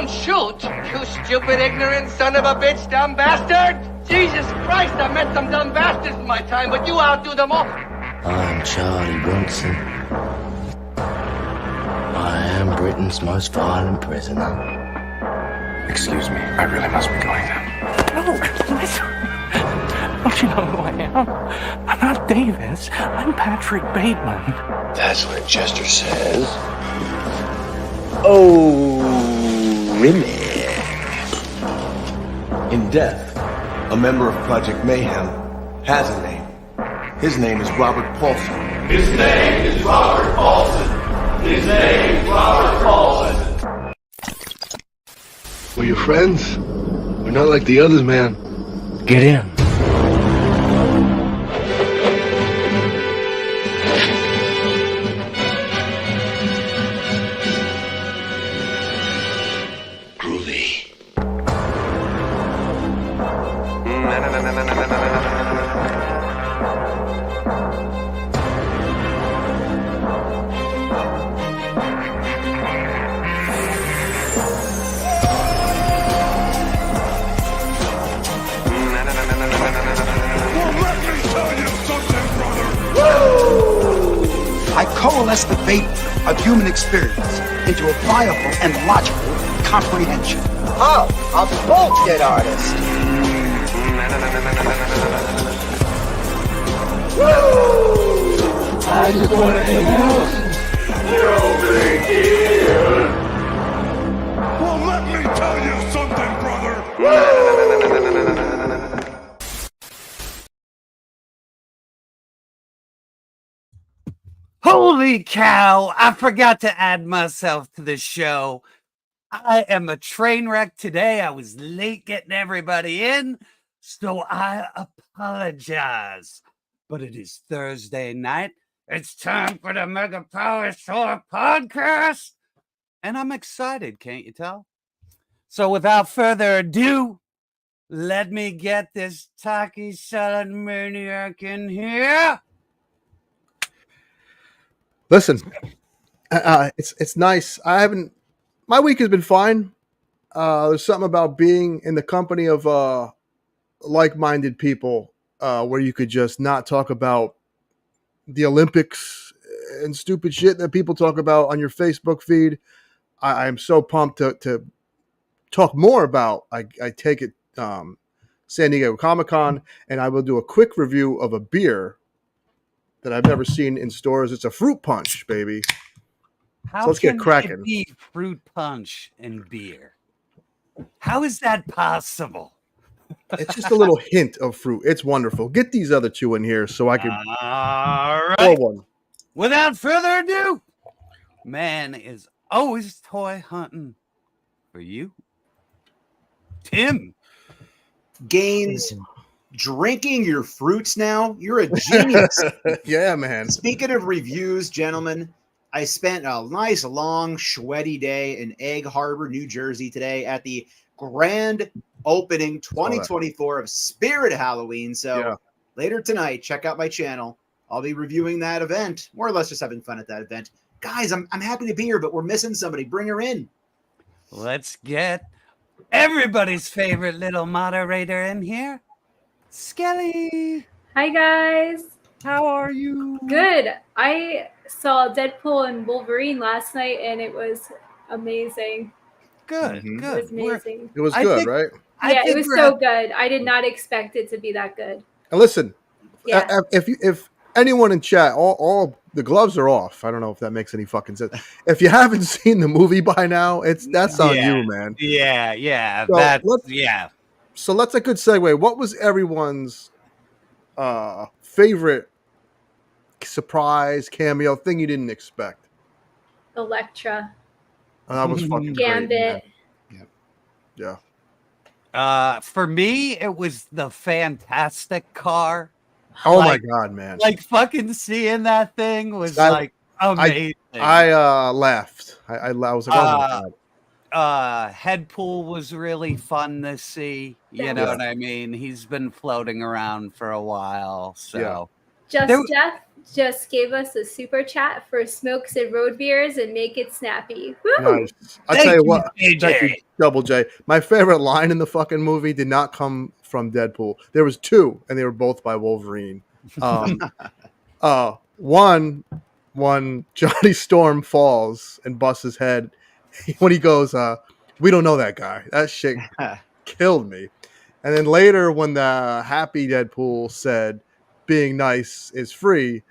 don't shoot, you stupid, ignorant son of a bitch, dumb bastard! Jesus Christ, I met some dumb bastards in my time, but you outdo them all. I'm Charlie Bronson. I am Britain's most violent prisoner. Excuse me, I really must be going now. No, listen. Don't you know who I am? I'm not Davis. I'm Patrick Bateman. That's what Chester says. Oh, really? In death, a member of Project Mayhem has a name. His name is Robert Paulson. His name is Robert Paulson. His name is Robert Paulson. We're your friends. We're not like the others, man. Get in. I coalesce the bait of human experience into a viable and logical comprehension. Oh, a bullshit artist. I just want to hang out. No big deal. Well, let me tell you something, brother. Holy cow, I forgot to add myself to the show. I am a train wreck today. I was late getting everybody in, so I apologize. But it is Thursday night. It's time for the Mega Power Soar podcast. And I'm excited, can't you tell? So without further ado, let me get this tacky salad maniac in here. Listen, it's nice. My week has been fine. There's something about being in the company of like-minded people where you could just not talk about the Olympics and stupid shit that people talk about on your Facebook feed. I'm so pumped to talk more about. I take it San Diego Comic-Con, and I will do a quick review of a beer that I've never seen in stores. It's a fruit punch, baby. How so let's get cracking. It be fruit punch and beer? How is that possible? It's just a little hint of fruit. It's wonderful. Get these other two in here so I can All right. pour one. Without further ado, man is always toy hunting for you. Tim. Gaines, drinking your fruits now? You're a genius. Yeah, man. Speaking of reviews, gentlemen, I spent a nice, long, sweaty day in Egg Harbor, New Jersey today at the grand opening 2024 of Spirit Halloween. So later tonight, check out my channel. I'll be reviewing that event, more or less just having fun at that event. Guys, I'm happy to be here, but we're missing somebody. Bring her in. Let's get everybody's favorite little moderator in here. Skelly. Hi, guys. How are you? Good. I saw Deadpool and Wolverine last night, and it was amazing. Good, Mhm. good. It was amazing. It was good, right? Yeah, it was so good. I did not expect it to be that good. And listen, Yeah. if anyone in chat, all the gloves are off. I don't know if that makes any fucking sense. If you haven't seen the movie by now, that's on you, man. Yeah. So So that's a good segue. What was everyone's favorite surprise cameo thing you didn't expect? Elektra. Oh, that was fucking Gambit. great. Yeah. For me, it was the Fantastic Car. Oh my god, man! Like fucking seeing that thing was like amazing. I laughed. I was like, oh my god. Headpool was really fun to see. You know what I mean? He's been floating around for a while. So Just Death just gave us a super chat for smokes and road beers and make it snappy. Woo! Nice. I'll tell you what, thank you, Double J. My favorite line in the fucking movie did not come from Deadpool. There was two, and they were both by Wolverine. One, when Johnny Storm falls and busts his head, when he goes, "We don't know that guy." That shit killed me. And then later, when the happy Deadpool said, "Being nice is free,"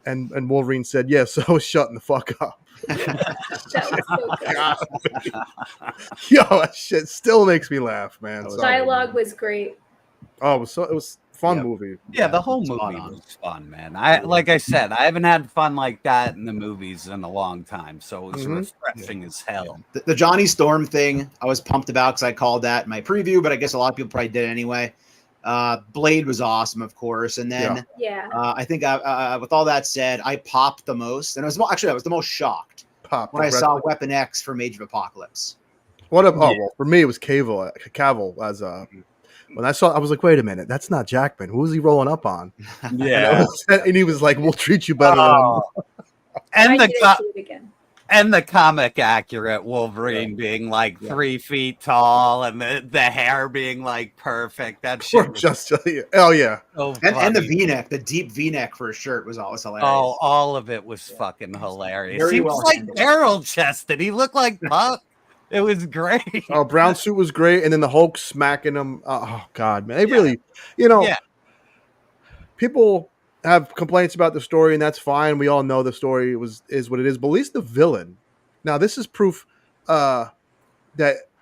and Wolverine said, "Yes," so I was shutting the fuck up. Yo, that shit still makes me laugh, man. Dialogue was great. Oh, it was fun movie. Yeah, the whole movie was fun, man. Like I said, I haven't had fun like that in the movies in a long time, so it was refreshing as hell. The Johnny Storm thing, I was pumped about because I called that in my preview, but I guess a lot of people probably did anyway. Blade was awesome, of course, and then I think with all that said, I popped the most, and I was the most shocked when I saw Weapon X from Age of Apocalypse. Well, for me it was Cavill as when I saw, I was like, wait a minute, that's not Jackman. Who is he rolling up on? Yeah, and he was like, "We'll treat you better." And the comic accurate Wolverine being like 3 feet tall, and the hair being like perfect. That shit was and the V-neck, the deep V-neck for a shirt was always hilarious. Oh, all of it was fucking hilarious. Very He was well like handled. barrel chested. He looked like Puck. It was great. Oh, brown suit was great, and then the Hulk smacking him. Oh God, man, they really, people have complaints about the story, and that's fine. We all know the story is what it is. But at least the villain. Now, this is proof that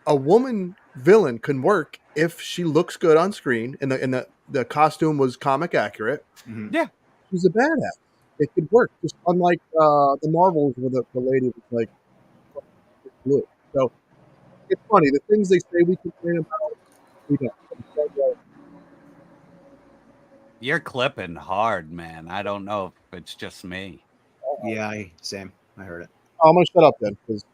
a woman villain can work if she looks good on screen, and the costume was comic accurate. Mm-hmm. Yeah, she's a badass. It could work, just unlike the Marvels, where the lady was like blue. So it's funny, the things they say we complain about, we don't. you're clipping hard, man. I don't know if it's just me. Yeah, same. I heard it. I'm gonna shut up then, because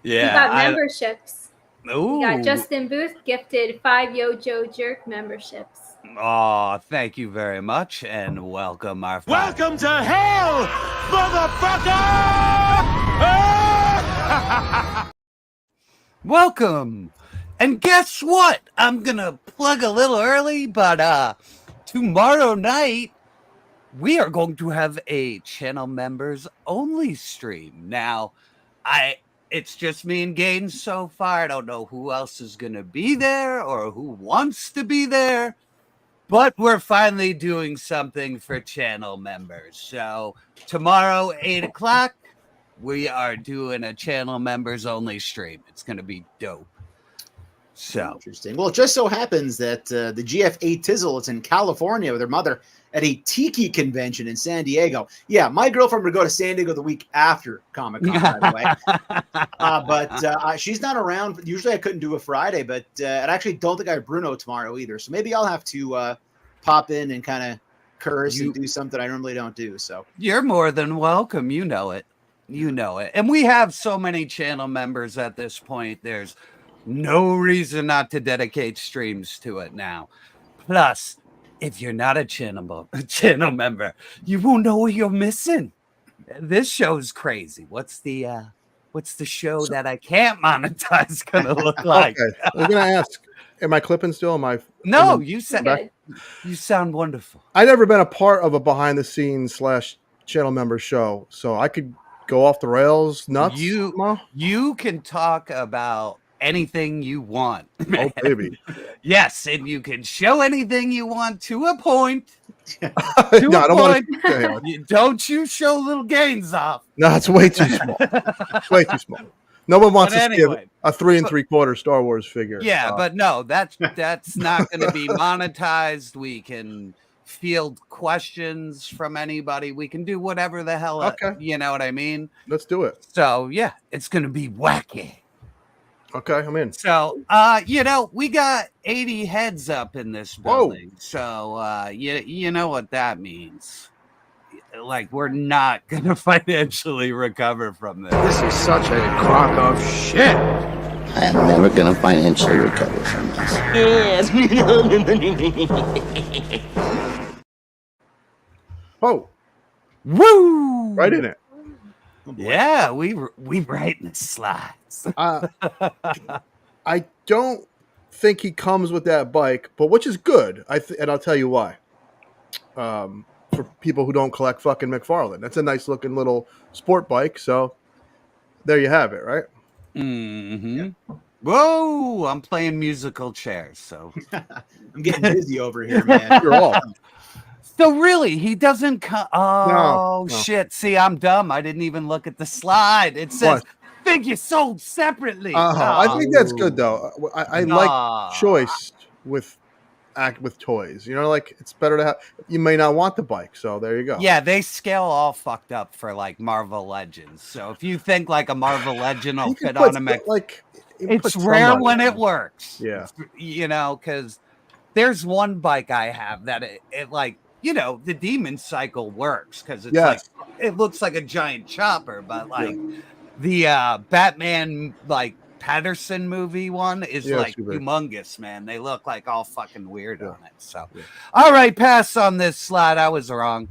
We got memberships. Ooh. We got Justin Booth gifted 5 YoJoeJerk memberships. Oh, thank you very much, and welcome our Welcome to hell, motherfucker! Welcome. And guess what? I'm gonna plug a little early, but tomorrow night we are going to have a channel members only stream. Now, it's just me and Gaines so far. I don't know who else is gonna be there or who wants to be there. But we're finally doing something for channel members. So tomorrow, 8 o'clock, we are doing a channel members only stream. It's going to be dope. So interesting. Well, it just so happens that the GF8 Tizzle is in California with her mother at a tiki convention in San Diego. Yeah, my girlfriend would go to San Diego the week after Comic-Con, by the way. But she's not around. Usually I couldn't do a Friday, but I actually don't think I have Bruno tomorrow either. So maybe I'll have to pop in and kind of curse and do something I normally don't do. So you're more than welcome. You know it. You know it. And we have so many channel members at this point. There's no reason not to dedicate streams to it now. Plus, if you're not a channel member, you won't know what you're missing. This show's crazy. What's the show that I can't monetize gonna look like? Okay, I was gonna ask, am I clipping still? No, you sound wonderful. I've never been a part of a behind the scenes / channel member show, so I could go off the rails nuts. You can talk about anything you want. Oh, baby. Yes, and you can show anything you want to a point. Don't you show little Gaines off. No, it's way too small. It's way too small. No one wants to see a 3 3/4 Star Wars figure. Yeah, but no, that's not going to be monetized. We can field questions from anybody. We can do whatever the hell. Okay. You know what I mean? Let's do it. So yeah, it's going to be wacky. Okay, I'm in. So, we got 80 heads up in this building. Whoa. So, you know what that means. Like, we're not going to financially recover from this. This is such a crock of shit. I am never going to financially recover from this. Yes. Oh, woo! right in it. Yeah, we right in the slides. I don't think he comes with that bike, but which is good. And I'll tell you why. For people who don't collect fucking McFarlane, that's a nice looking little sport bike. So there you have it, right? Mm-hmm. Yeah. Whoa! I'm playing musical chairs, so I'm getting busy over here, man. You're all. So really, he doesn't come. Oh, no. shit. See, I'm dumb. I didn't even look at the slide. It says figure sold separately. I think that's good, though. I like choice with toys. You know, like it's better to have. You may not want the bike, so there you go. Yeah, they scale all fucked up for like Marvel Legends. So if you think like a Marvel Legend will fit on a mech, like it's rare when it works. Yeah, you know, because there's one bike I have that it like. You know, the demon cycle works because it's like it looks like a giant chopper, but like the Batman like Patterson movie one is like humongous, man. They look like all fucking weird on it. So all right, pass on this slide. I was wrong.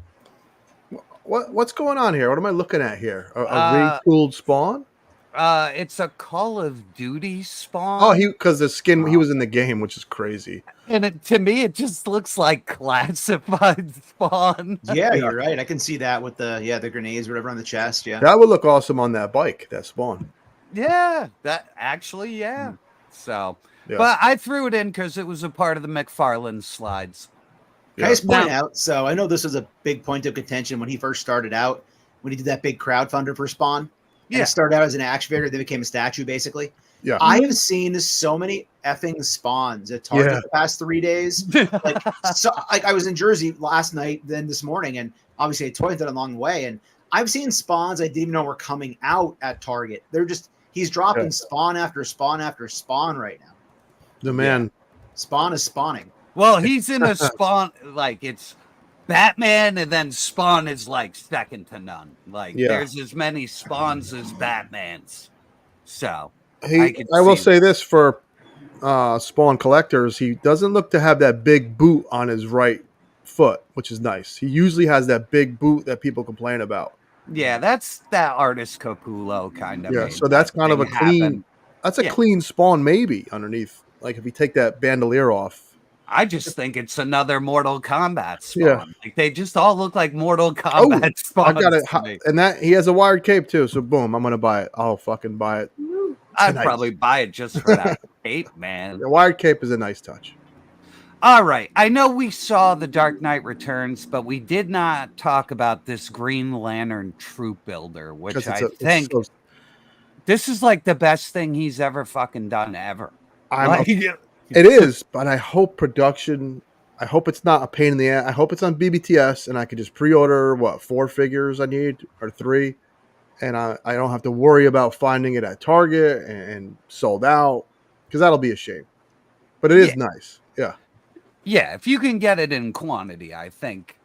What's going on here? What am I looking at here? A retooled Spawn? It's a Call of Duty Spawn. Oh, because the skin he was in the game, which is crazy. And to me, it just looks like classified Spawn. Yeah, you're right. I can see that with the grenades, or whatever, on the chest. Yeah, that would look awesome on that bike. That Spawn. Yeah, that actually, yeah. So, but I threw it in because it was a part of the McFarlane slides. Can I just point out? So I know this was a big point of contention when he first started out, when he did that big crowdfunder for Spawn. Yeah, it started out as an action figure, then became a statue, basically. Yeah, I have seen so many effing Spawns at Target the past 3 days. Like, I was in Jersey last night, then this morning, and obviously I toyed that along the way. And I've seen Spawns I didn't even know were coming out at Target. They're just he's dropping Spawn after Spawn after Spawn right now. The man, Spawn is spawning. Well, he's in a Spawn like it's Batman, and then Spawn is like second to none. Like there's as many Spawns as Batmans. So I will say this for Spawn collectors, he doesn't look to have that big boot on his right foot, which is nice. He usually has that big boot that people complain about. Yeah, that's that artist Capullo kind of. Yeah, so that's kind of a clean. That's a clean Spawn maybe underneath. Like if you take that bandolier off. I just think it's another Mortal Kombat Spawn. Yeah. Like they just all look like Mortal Kombat Spawns. I got it, and that he has a wired cape too. So boom, I'm gonna buy it. I'll fucking buy it. I'd probably buy it just for that cape, man. The wired cape is a nice touch. All right, I know we saw The Dark Knight Returns, but we did not talk about this Green Lantern Troop Builder, which I think this is like the best thing he's ever fucking done ever. It is, but I hope production. I hope it's not a pain in the ass. I hope it's on BBTS, and I can just pre-order 4 figures I need or 3, and I don't have to worry about finding it at Target and sold out, because that'll be a shame. But it is nice, yeah. Yeah, if you can get it in quantity, I think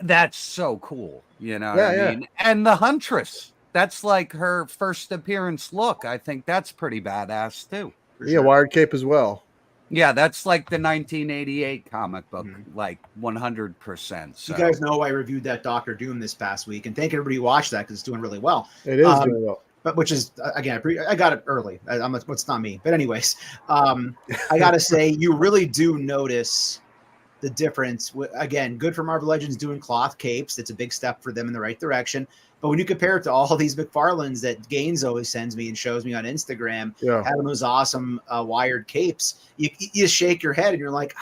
that's so cool. You know what I mean? And the Huntress, that's like her first appearance look. I think that's pretty badass too. Yeah, wired cape as well. Yeah, that's like the 1988 comic book, like 100%. So. You guys know I reviewed that Doctor Doom this past week, and thank everybody who watched that because it's doing really well. It is doing well. But which is, again, I got it early. It's not me. But anyways, I got to say, you really do notice the difference. Again, good for Marvel Legends doing cloth capes. It's a big step for them in the right direction. But when you compare it to all these McFarlanes that Gaines always sends me and shows me on Instagram, having those awesome wired capes, you shake your head and you're like,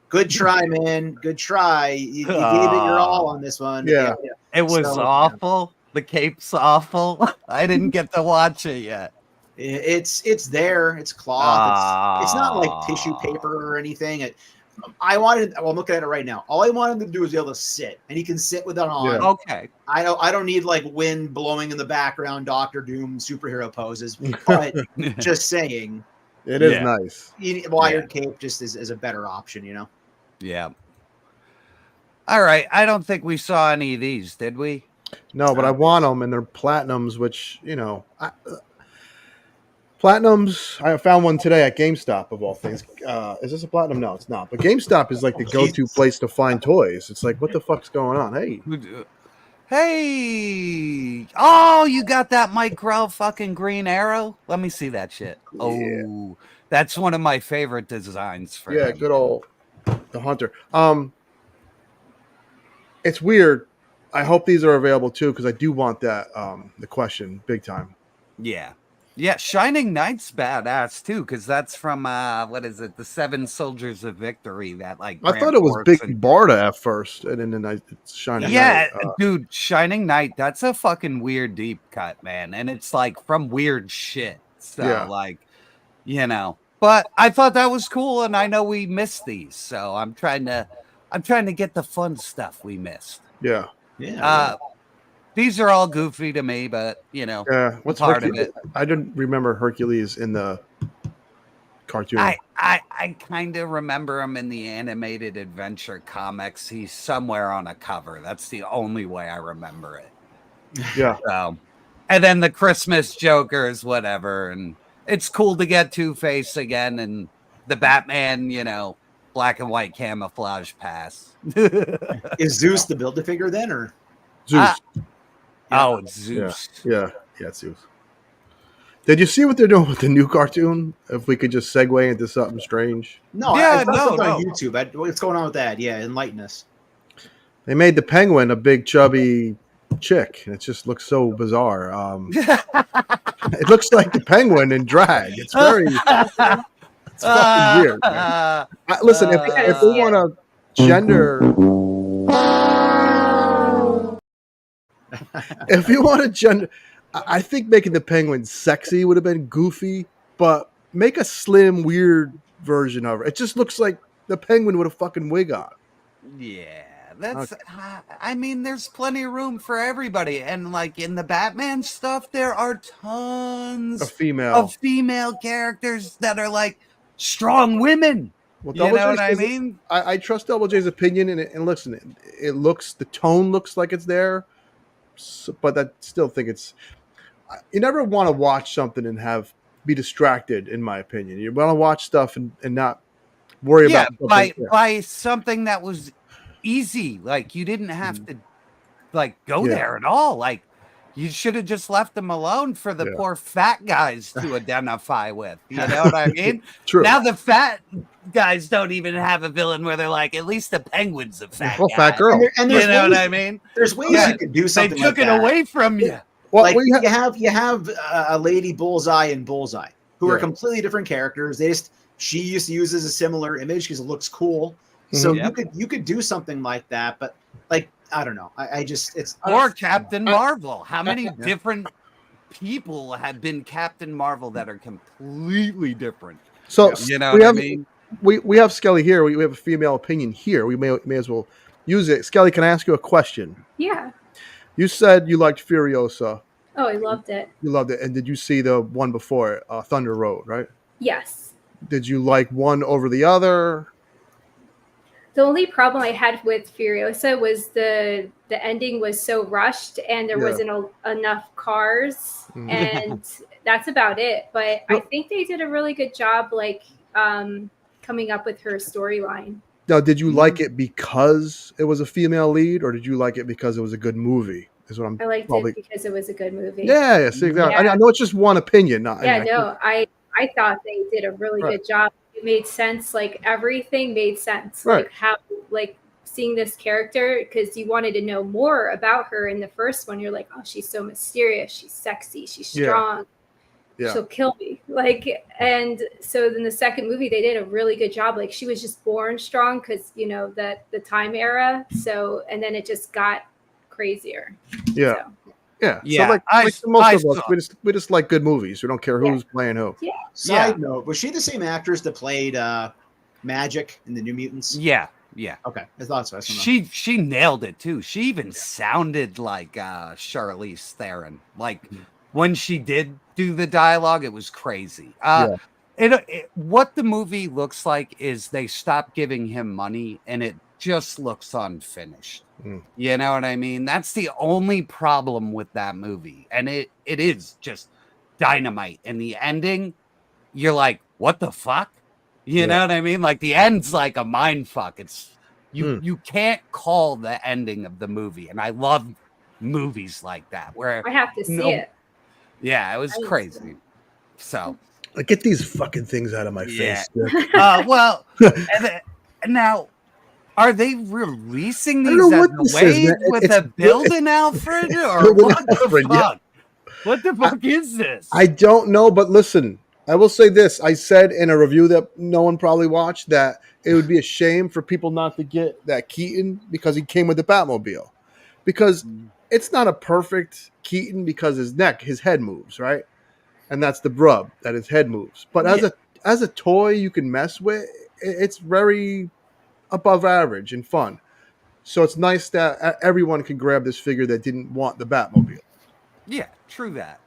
good try, man. Good try. You gave it your all on this one. Yeah. It was awful. The cape's awful. I didn't get to watch it yet. It's there. It's cloth. It's not like tissue paper or anything. I'm looking at it right now. All I want him to do is be able to sit, and he can sit with it on. Yeah. Okay. I don't need like wind blowing in the background, Doctor Doom superhero poses. But just saying, it is nice. Wired cape just is a better option, you know. Yeah. All right. I don't think we saw any of these, did we? No, but I want them, and they're platinums, which Platinums. I found one today at GameStop of all things. Is this a platinum? No, it's not. But GameStop is like the go-to place to find toys. It's like, what the fuck's going on? Hey. Hey! Oh, you got that micro fucking Green Arrow? Let me see that shit. Yeah. Oh, that's one of my favorite designs for him. Good old the Hunter. It's weird. I hope these are available too because I do want that the question big time. Yeah. Yeah, Shining Knight's badass too, because that's from what is it, the Seven Soldiers of Victory? That like I thought it was Big Barda at first, and then it's Shining Knight. Dude, Shining Knight, that's a fucking weird deep cut, man, and it's like from weird shit. So like, you know, but I thought that was cool, and I know we missed these, so I'm trying to get the fun stuff we missed. Yeah. These are all goofy to me, but you know, what's part of it. I didn't remember Hercules in the cartoon. I kind of remember him in the animated adventure comics. He's somewhere on a cover. That's the only way I remember it. Yeah. So, and then the Christmas Jokers, whatever, and it's cool to get Two-Face again, and the Batman, you know, black and white camouflage pass. Is Zeus the Build-A-Figure then, or Zeus? Oh, it's Zeus. Yeah, it's Zeus. Did you see what they're doing with the new cartoon? If we could just segue into something strange. No, I saw something on YouTube. What's going on with that? Yeah, enlighten us. They made the Penguin a big chubby chick, and it just looks so bizarre. It looks like the Penguin in drag. It's very, it's fucking weird. Man. Listen, if they want to gender. If you want to gender, I think making the Penguin sexy would have been goofy, but make a slim, weird version of her. It just looks like the Penguin with a fucking wig on. Yeah, that's. Okay. I mean, there's plenty of room for everybody, and like in the Batman stuff, there are tons of female characters that are like strong women. Well, you know what I mean? I trust Double J's opinion, and listen, it looks, the tone looks like it's there. But I still think it's, you never want to watch something and be distracted, in my opinion. You want to watch stuff and not worry about by something that was easy. Like you didn't have to like go there at all. Like you should have just left them alone for the poor fat guys to identify with. You know what I mean? True. Now the fat guys don't even have a villain where they're like, at least the Penguin's a fat guy. Fat girl. And you know what I mean? There's ways you could do something. They took it away from you. Well, like you have a lady Bullseye and Bullseye who are completely different characters. She used to use as a similar image because it looks cool. So you could do something like that, but like I don't know. Or Captain Marvel. How many different people have been Captain Marvel that are completely different? So you know what I mean? We have Skelly here. We have a female opinion here. We may as well use it. Skelly, can I ask you a question? Yeah. You said you liked Furiosa. Oh, I loved it. You loved it. And did you see the one before it, Thunder Road, right? Yes. Did you like one over the other? The only problem I had with Furiosa was the ending was so rushed and there wasn't enough cars, and that's about it. But I think they did a really good job, like coming up with her storyline. Now, did you like it because it was a female lead, or did you like it because it was a good movie? Is what I liked it because it was a good movie. Yeah, see, exactly. I know it's just one opinion. I thought they did a really good job. It made sense. Like everything made sense. Right. Like how, like seeing this character, because you wanted to know more about her in the first one. You're like, oh, she's so mysterious. She's sexy. She's strong. Yeah. She'll kill me. Like, and so in the second movie, they did a really good job. Like she was just born strong because, you know, that the time era. So, and then it just got crazier. Yeah. So. Yeah. So like most of us, we just like good movies. We don't care who's playing who. Yeah. Side note, was she the same actress that played Magic in the New Mutants? Yeah. Okay. I thought so. She nailed it too. She even sounded like Charlize Theron. Like when she did do the dialogue, it was crazy. What the movie looks like is they stopped giving him money and it just looks unfinished. You know what I mean? That's the only problem with that movie. And it is just dynamite. And the ending, you're like, what the fuck? You know what I mean? Like the end's like a mind fuck. It's you can't call the ending of the movie. And I love movies like that where I have to see it. Yeah, it was crazy. So get these fucking things out of my face. Well, and now, are they releasing these as a wave with a building, Alfred? Or what the fuck? What the fuck is this? I don't know, but listen, I will say this. I said in a review that no one probably watched that it would be a shame for people not to get that Keaton because he came with the Batmobile. Because it's not a perfect Keaton because his head moves, right? And that's the rub, that his head moves. But as a toy you can mess with, it's very above average and fun. So it's nice that everyone can grab this figure that didn't want the Batmobile. Yeah, true that.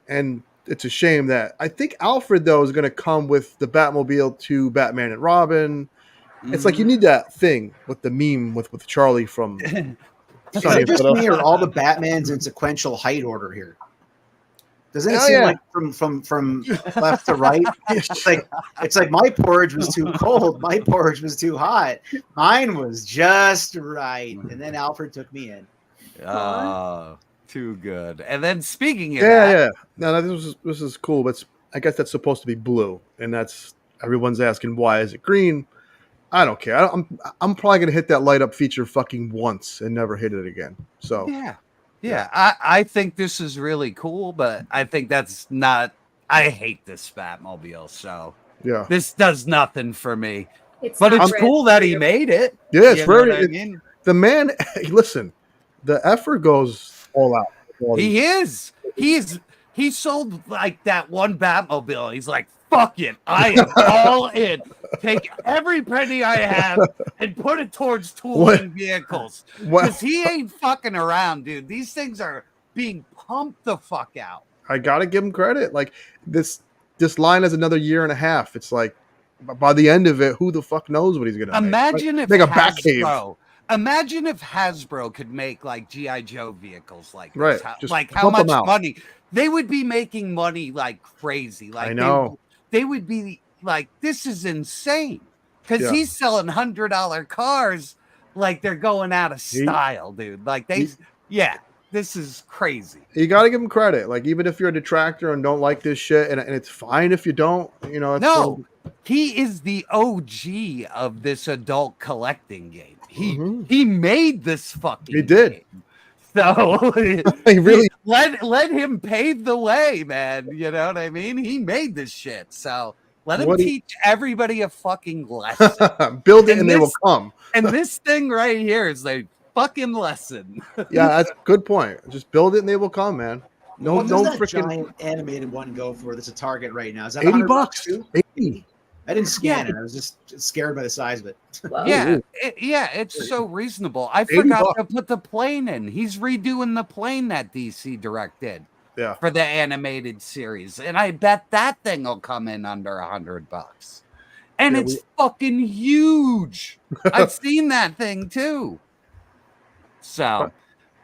And it's a shame that I think Alfred, though, is going to come with the Batmobile to Batman and Robin. It's like you need that thing with the meme with Charlie from... Is it just me or all the Batmans in sequential height order here? Doesn't it seem like from left to right? It's like my porridge was too cold, my porridge was too hot, mine was just right, and then Alfred took me in. Oh, too good. And then speaking of that, no, this is cool, but I guess that's supposed to be blue, and that's everyone's asking why is it green. I don't care. I'm probably gonna hit that light up feature fucking once and never hit it again. So yeah. I think this is really cool, but I think that's not. I hate this Batmobile, so this does nothing for me. It's cool that he made it. Yeah, it's very. The man, listen, the effort goes all out. He is. He sold like that one Batmobile. He's like, fuck it. I am all in. Take every penny I have and put it towards tooling vehicles. Because he ain't fucking around, dude. These things are being pumped the fuck out. I gotta give him credit. Like this line has another year and a half. It's like by the end of it, who the fuck knows what he's gonna imagine make. If a Batcave. Imagine if Hasbro could make like G.I. Joe vehicles like this. Right. Like how much money they would be making money like crazy. Like I know. They would be like, this is insane. Because he's selling $100 cars like they're going out of style, dude. Like this is crazy. You got to give him credit. Like, even if you're a detractor and don't like this shit, and it's fine if you don't, he is the OG of this adult collecting game. He made this fucking game. So he really let him pave the way, man. You know what I mean? He made this shit. So let him teach everybody a fucking lesson. Build it and they will come. And this thing right here is a fucking lesson. Yeah, that's a good point. Just build it and they will come, man. Don't freaking giant animated one go for that's a Target right now. Is that $80 too? 80. I didn't scan it. I was just scared by the size of it. Wow. It's so reasonable. I forgot to put the plane in. He's redoing the plane that DC Direct did for the animated series, and I bet that thing will come in under $100. And it's fucking huge. I've seen that thing too. So,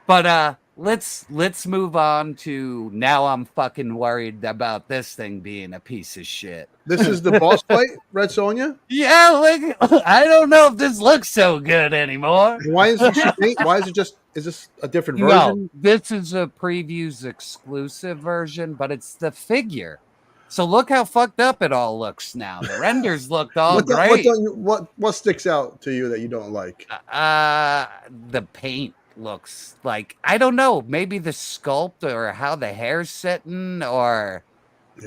but let's move on to now. I'm fucking worried about this thing being a piece of shit. This is the boss fight, Red Sonja? Yeah, I don't know if this looks so good anymore. Why is this a different version? No, this is a previews exclusive version, but it's the figure. So look how fucked up it all looks now. The renders looked all great. What sticks out to you that you don't like? The paint looks like, I don't know, maybe the sculpt or how the hair's sitting, or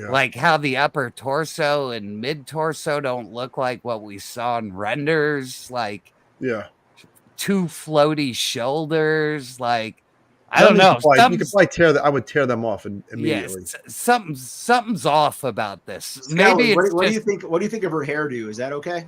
like how the upper torso and mid torso don't look like what we saw in renders, like two floaty shoulders, like I don't know. You could probably tear that. I would tear them off immediately. Yes, something's off about this. Scott, maybe what do you think? What do you think of her hairdo? Is that okay?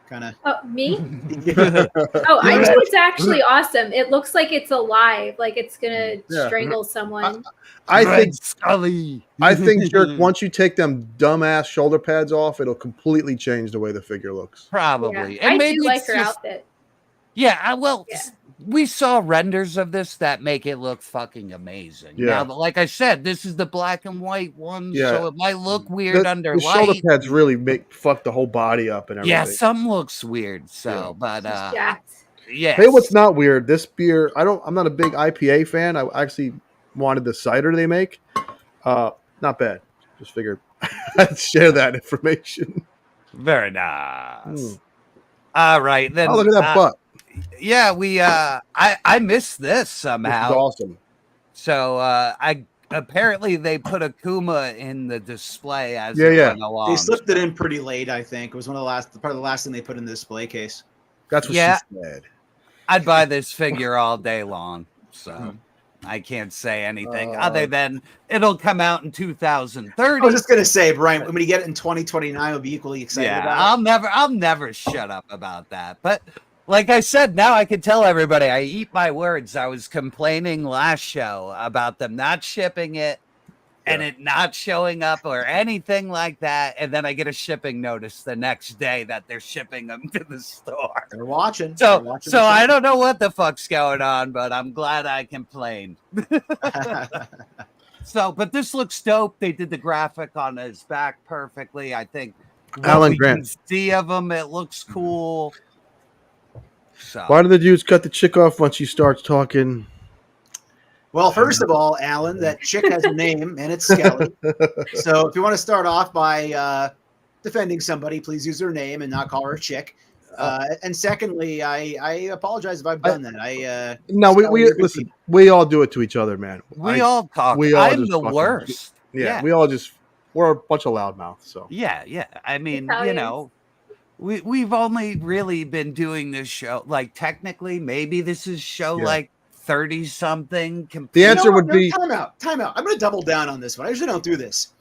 Kind of. Oh, me? I think it's actually awesome. It looks like it's alive, like it's gonna strangle someone. I think Scully. I think Jerk, once you take them dumbass shoulder pads off, it'll completely change the way the figure looks. Probably. Yeah. And I do like her outfit. Yeah, we saw renders of this that make it look fucking amazing. Yeah. Now, like I said, this is the black and white one, Yeah. so it might look weird under the shoulder light. pads really fuck the whole body up and everything. Yeah, some looks weird. So, but yeah. Hey, what's not weird? This beer, I'm not a big IPA fan. I actually wanted the cider they make. Not bad. Just figured I'd share that information. Very nice. All right, then. Oh, look at that butt. Yeah, I missed this somehow. This is awesome. So apparently they put Akuma in the display as it went along. They slipped it in pretty late, I think. It was part of the last thing they put in the display case. That's what she said. I'd buy this figure all day long. So I can't say anything other than it'll come out in 2030. I was just gonna say, Brian, when you get it in 2029, we'll be equally excited about it. I'll never shut up about that. But like I said, now I can tell everybody I eat my words. I was complaining last show about them not shipping it and it not showing up or anything like that. And then I get a shipping notice the next day that they're shipping them to the store. They're watching. So I don't know what the fuck's going on, but I'm glad I complained. But this looks dope. They did the graphic on his back perfectly. I think Alan Grant. See of him, it looks cool. So. Why do the dudes cut the chick off when she starts talking? Well, first of all, Alan, that chick has a name, and it's Skelly. So if you want to start off by defending somebody, please use their name and not call her a chick. And secondly, I apologize if I've done that. No, we listen. We all do it to each other, man. We all talk. I'm the worst. We're a bunch of loudmouths. So yeah. I mean, you know. We've only really been doing this show, like technically, maybe this is show like 30 something. The answer would be time out. I'm going to double down on this one. I usually don't do this.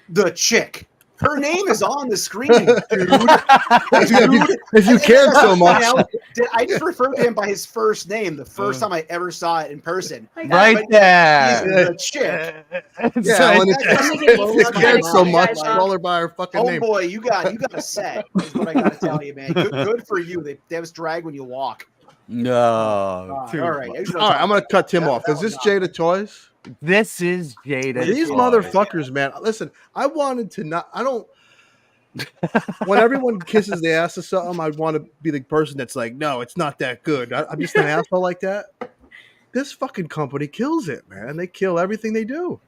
The chick. Her name is on the screen, dude. If you cared so much. I just referred to him by his first name the first time I ever saw it in person. Right there. He's the chick. If you cared so much, call her by her fucking name. Oh boy, you got a set, is what I got to tell you, man. Good for you. They have us drag when you walk. No. All right. I'm going to cut Tim off. Is this Jada Toys? This is Jada. These motherfuckers, man. Listen, I wanted to not. I don't. When everyone kisses the ass of something, I want to be the person that's like, no, it's not that good. I'm just an asshole like that. This fucking company kills it, man. They kill everything they do.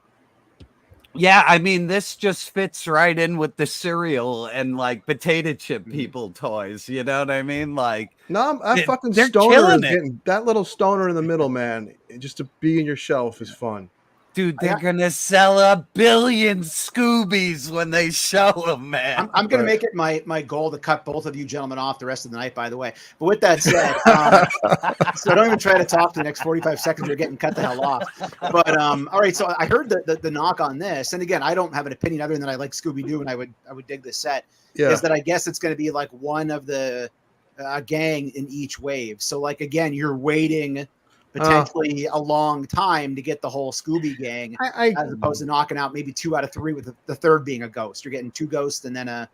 Yeah, I mean, this just fits right in with the cereal and like potato chip people toys. You know what I mean? Like, no, that fucking stoner is getting that little stoner in the middle, man. Just to be in your shelf is fun. Dude, they're gonna sell 1 billion Scoobies when they show them, man. I'm gonna make it my goal to cut both of you gentlemen off the rest of the night, by the way. But with that said, so don't even try to talk the next 45 seconds. You're getting cut the hell off. But all right, so I heard the knock on this, and again, I don't have an opinion other than I like Scooby-Doo, and I would dig this set. Yeah. Is that I guess it's gonna be like one of the gang in each wave. So like again, you're waiting potentially a long time to get the whole Scooby gang, as opposed to knocking out maybe 2 out of 3 with the third being a ghost. You're getting 2 ghosts and then a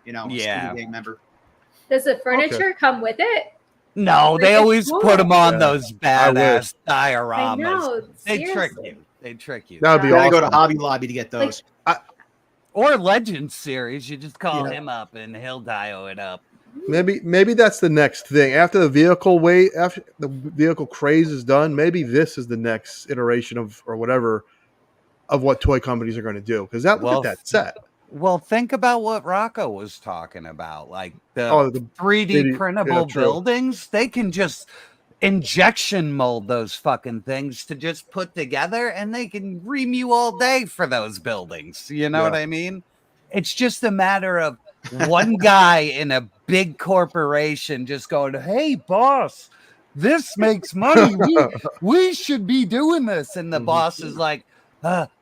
Scooby gang member. Does the furniture come with it? No, they always put them on those badass dioramas. I know, they trick you. That would be awesome. awesome. Go to Hobby Lobby to get those. Or Legends series. You just call him up and he'll dial it up. Maybe that's the next thing after the vehicle craze is done. Maybe this is the next iteration of what toy companies are going to do, because look at that set. Well, think about what Rocco was talking about, like the 3D printable buildings. They can just injection mold those fucking things to just put together, and they can ream you all day for those buildings. You know what I mean? It's just a matter of one guy in a big corporation just going, hey, boss, this makes money. We should be doing this. And the boss is like,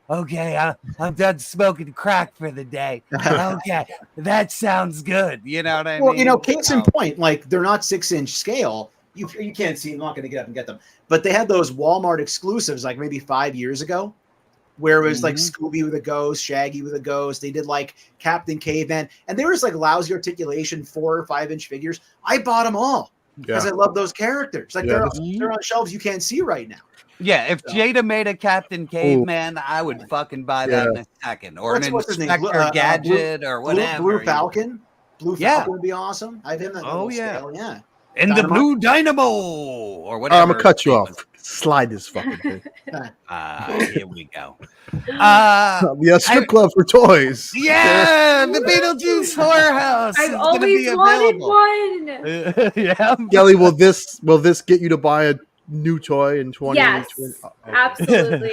okay, I'm done smoking crack for the day. Okay, that sounds good. You know what I mean? Well, you know, case in point, like they're not 6-inch scale. You can't see. I'm not going to get up and get them. But they had those Walmart exclusives like maybe 5 years ago, where it was like Scooby with a ghost, Shaggy with a ghost. They did like Captain Caveman, and there was like lousy articulation 4 or 5 inch figures. I bought them all. because I love those characters. Like they're on shelves you can't see right now. Yeah, if Jada made a Captain Caveman, I would fucking buy that in a second. Or an Inspector Gadget or whatever. Blue Falcon. Blue Falcon would be awesome. I have him at scale, yeah. And the Blue Dynamo or whatever. I'm gonna cut you off. Slide this fucking thing. Here we go. Strip club for toys. Yeah, the Beetlejuice horror house. I've always wanted one. Yeah, Kelly, will this get you to buy a new toy in 2020? Yes, absolutely.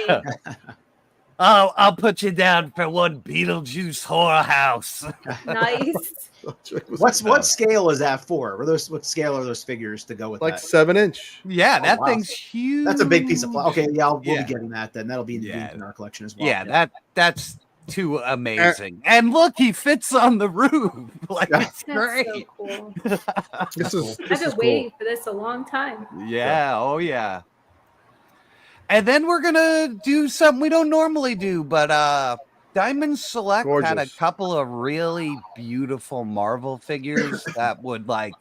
I'll put you down for one Beetlejuice horror house. Nice. What scale is that for? What scale are those figures to go with? Like that? 7-inch. Yeah, that thing's huge. That's a big piece of plastic. Okay, we'll be getting that then. That'll be in our collection as well. Yeah, that's too amazing. And look, he fits on the roof. Like it's great. So cool. I've been waiting for this a long time. Yeah, oh yeah. And then we're gonna do something we don't normally do, but Diamond Select had a couple of really beautiful Marvel figures that would like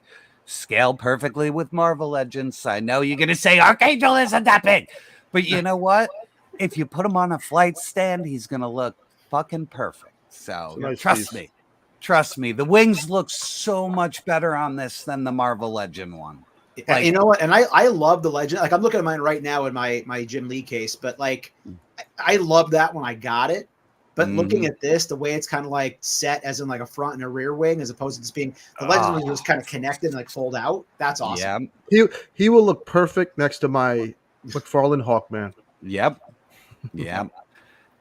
scale perfectly with Marvel Legends. I know you're gonna say Archangel isn't that big, but you know what? If you put him on a flight stand, he's gonna look fucking perfect. So trust me, the wings look so much better on this than the Marvel Legend one. Like, you know what? And I love the Legend. Like I'm looking at mine right now in my Jim Lee case, but like I love that when I got it. But looking at this, the way it's kind of like set as in like a front and a rear wing, as opposed to just being the Legend was kind of connected and like fold out. That's awesome. Yeah. He will look perfect next to my McFarlane Hawkman. Yep.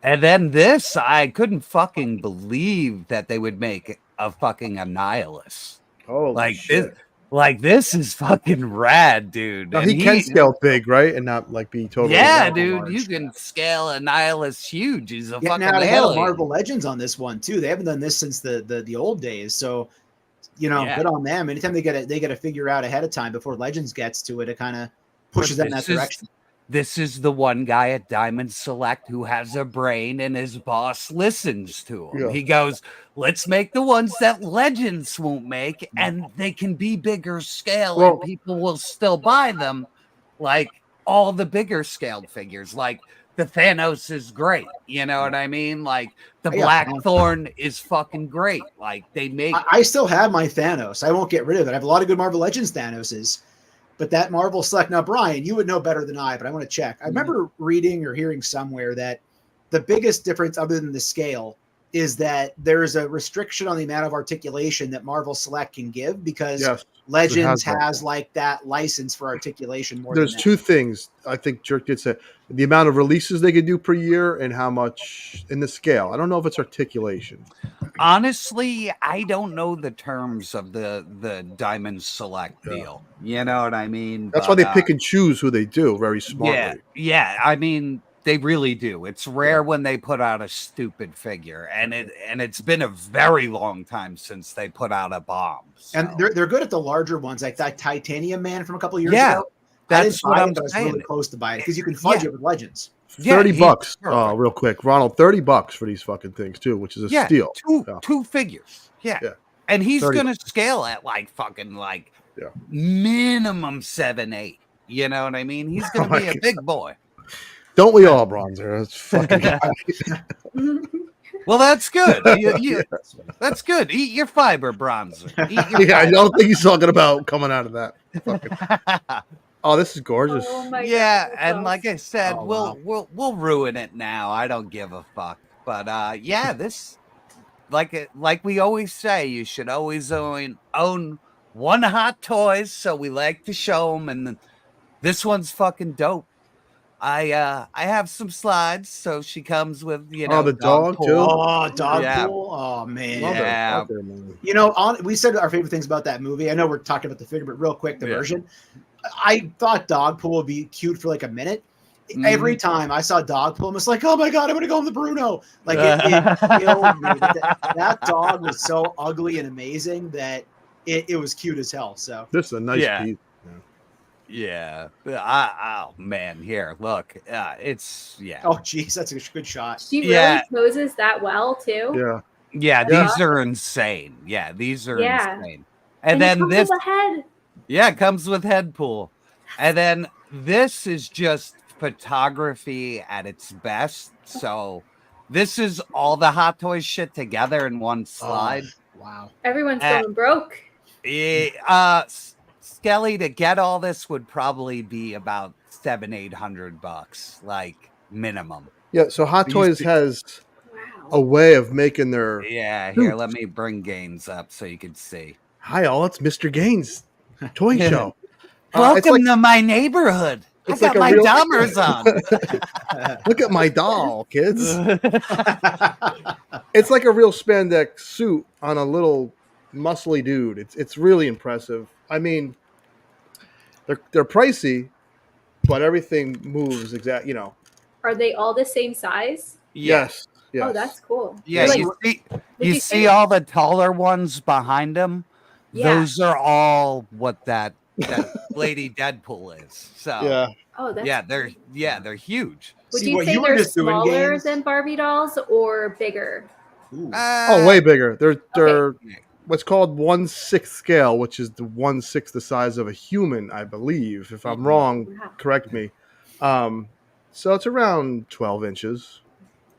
And then this, I couldn't fucking believe that they would make a fucking Annihilus. Oh, like shit. This is fucking rad, dude. No, he can scale big, right? And not like be totally. Yeah, dude, large. You can scale Annihilus huge. He's a fucking alien. They have Marvel Legends on this one too. They haven't done this since the old days. So, good on them. Anytime they get a figure out ahead of time before Legends gets to it, it kind of pushes them in that direction. This is the one guy at Diamond Select who has a brain and his boss listens to him. Yeah. He goes, let's make the ones that Legends won't make and they can be bigger scale and people will still buy them like all the bigger scaled figures. Like the Thanos is great. You know what I mean? Like the Blackthorn is fucking great. Like they make... I still have my Thanos. I won't get rid of it. I have a lot of good Marvel Legends Thanoses. But that Marvel Select, now, Brian, you would know better than I, but I want to check. I remember reading or hearing somewhere that the biggest difference other than the scale is that there is a restriction on the amount of articulation that Marvel Select can give because Legends has like that license for articulation more There's than two things I think Jerk did say. The amount of releases they could do per year and how much in the scale. I don't know if it's articulation. Honestly, I don't know the terms of the Diamond Select deal. You know what I mean? That's why they pick and choose who they do very smartly. Yeah. I mean, they really do. It's rare when they put out a stupid figure, and it's been a very long time since they put out a bomb. So. And they're good at the larger ones, like that Titanium Man from a couple of years ago. That's what I'm saying. I was really close to buying it because you can fudge it with Legends. $30 real quick, Ronald. $30 for these fucking things too, which is a steal. Two figures. Yeah. And he's gonna scale at like fucking minimum 7'8". You know what I mean? He's gonna be a big boy. Don't we all, Bronzer? That's fucking. Well, that's good. That's good. Eat your fiber, Bronzer. I don't think he's talking about coming out of that. Oh, this is gorgeous. Oh my God, and like I said, we'll ruin it now. I don't give a fuck. But this like we always say, you should always own one hot toys. So we like to show them, and this one's fucking dope. I have some slides, so she comes with the dog too. Oh, Dogpool. Oh man, we said our favorite things about that movie. I know we're talking about the figure, but real quick, the version. I thought Dogpool would be cute for like a minute. Every time I saw Dogpool, I was like, "Oh my god, I'm gonna go with the Bruno!" Like it killed me. That dog was so ugly and amazing that it was cute as hell. So this is a nice piece. Yeah. Oh man, here, look. It's Oh geez, that's a good shot. She really poses that well too. Yeah, these are insane. Yeah, these are insane. And then this head. Yeah, it comes with head pool. And then this is just photography at its best. So this is all the Hot Toys shit together in one slide. Oh, wow. Everyone's going broke. Skelly, to get all this would probably be about $700-800, like minimum. Yeah, so Hot Toys has a way of making their here, let me bring Gaines up so you can see. Hi all, it's Mr. Gaines toy show. Welcome to my neighborhood. I got my Dahmers on. Look at my doll, kids. It's like a real spandex suit on a little muscly dude. It's really impressive. I mean, they're pricey, but everything moves exact. Are they all the same size? Yes. Oh, that's cool. Yeah, you see all the taller ones behind them. Yeah. Those are all what that Lady Deadpool is. So they're huge. Would you say they're smaller than Barbie dolls or bigger? Way bigger. They're what's called 1/6 scale, which is the 1/6 the size of a human, I believe. If I'm wrong, correct me. So it's around 12 inches.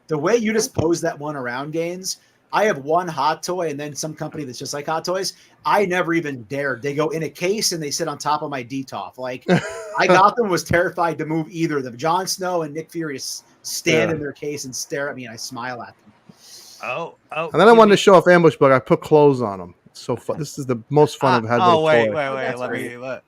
The way you just pose that one around, Gaines, I have one Hot Toy and then some company that's just like Hot Toys. I never even dared. They go in a case and they sit on top of my DTOF. Like, I got them, was terrified to move either of them. Jon Snow and Nick Fury stand in their case and stare at me, and I smile at them. Oh. And then I wanted to show off Ambush Bug. I put clothes on them. It's so fun. This is the most fun I've had. Wait. Let me look.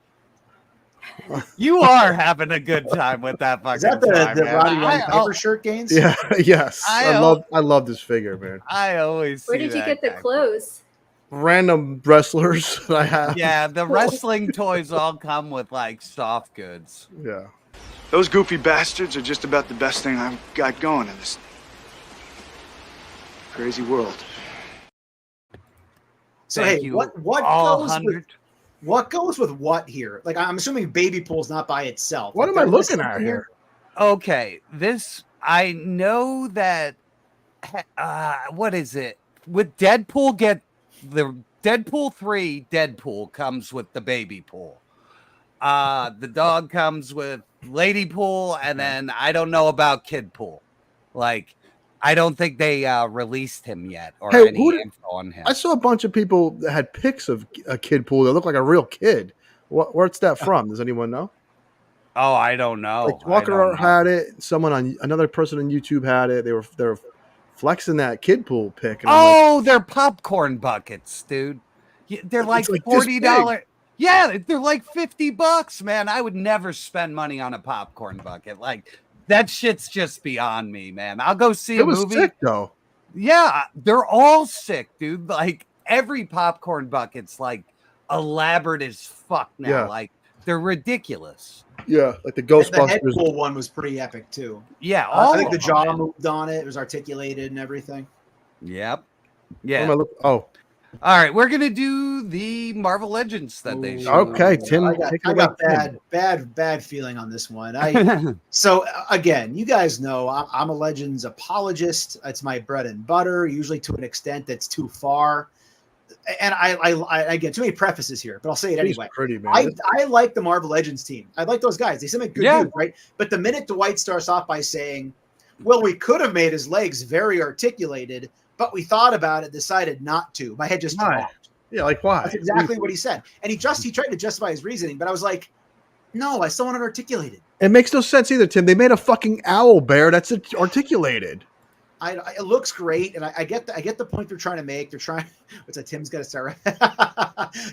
You are having a good time with that fucking. Is that the Roddy Ron Piper shirt, Gaines? Yeah, yes. I love this figure, man. I always. Where did you get the clothes? Random wrestlers that I have. Yeah, the wrestling toys all come with like soft goods. Yeah. Those goofy bastards are just about the best thing I've got going in this crazy world. So what goes with what here? Like, I'm assuming baby pool's not by itself. What am I looking at here? Okay, I know that. What is it? With Deadpool, the Deadpool 3 Deadpool comes with the baby pool. The dog comes with lady pool, and then I don't know about kid pool. Like, I don't think they released him yet or any info on him. I saw a bunch of people that had pics of a kid pool that looked like a real kid. Where's that from? Does anyone know? Oh, I don't know. Like Walker had it. Another person on YouTube had it. They were flexing that kid pool pic. They're popcorn buckets, dude. They're like $40. Yeah, they're like $50, man. I would never spend money on a popcorn bucket. Like, that shit's just beyond me, man. I'll go see a movie. It was sick, though. Yeah, they're all sick, dude. Like, every popcorn bucket's like elaborate as fuck now. Yeah. Like, they're ridiculous. Yeah, like the Ghostbusters. The Deadpool one was pretty epic too. Yeah, I think the jaw moved on it. It was articulated and everything. Yep. Yeah. All right, we're gonna do the Marvel Legends that they showed. Okay, Tim. I got bad feeling on this one. So again, you guys know I'm a Legends apologist. It's my bread and butter. Usually to an extent that's too far. And I get too many prefaces here, but I'll say it anyway. Pretty, man. I like the Marvel Legends team. I like those guys. They seem like good dudes, right? But the minute Dwight starts off by saying, "Well, we could have made his legs very articulated, but we thought about it, decided not to." My head just dropped. Yeah, like why? That's exactly what he said. And he tried to justify his reasoning, but I was like, no, I still want it articulated. It makes no sense either, Tim. They made a fucking owl bear that's articulated. It looks great, and I get the point they're trying to make. They're trying. What's that? Tim's got to start.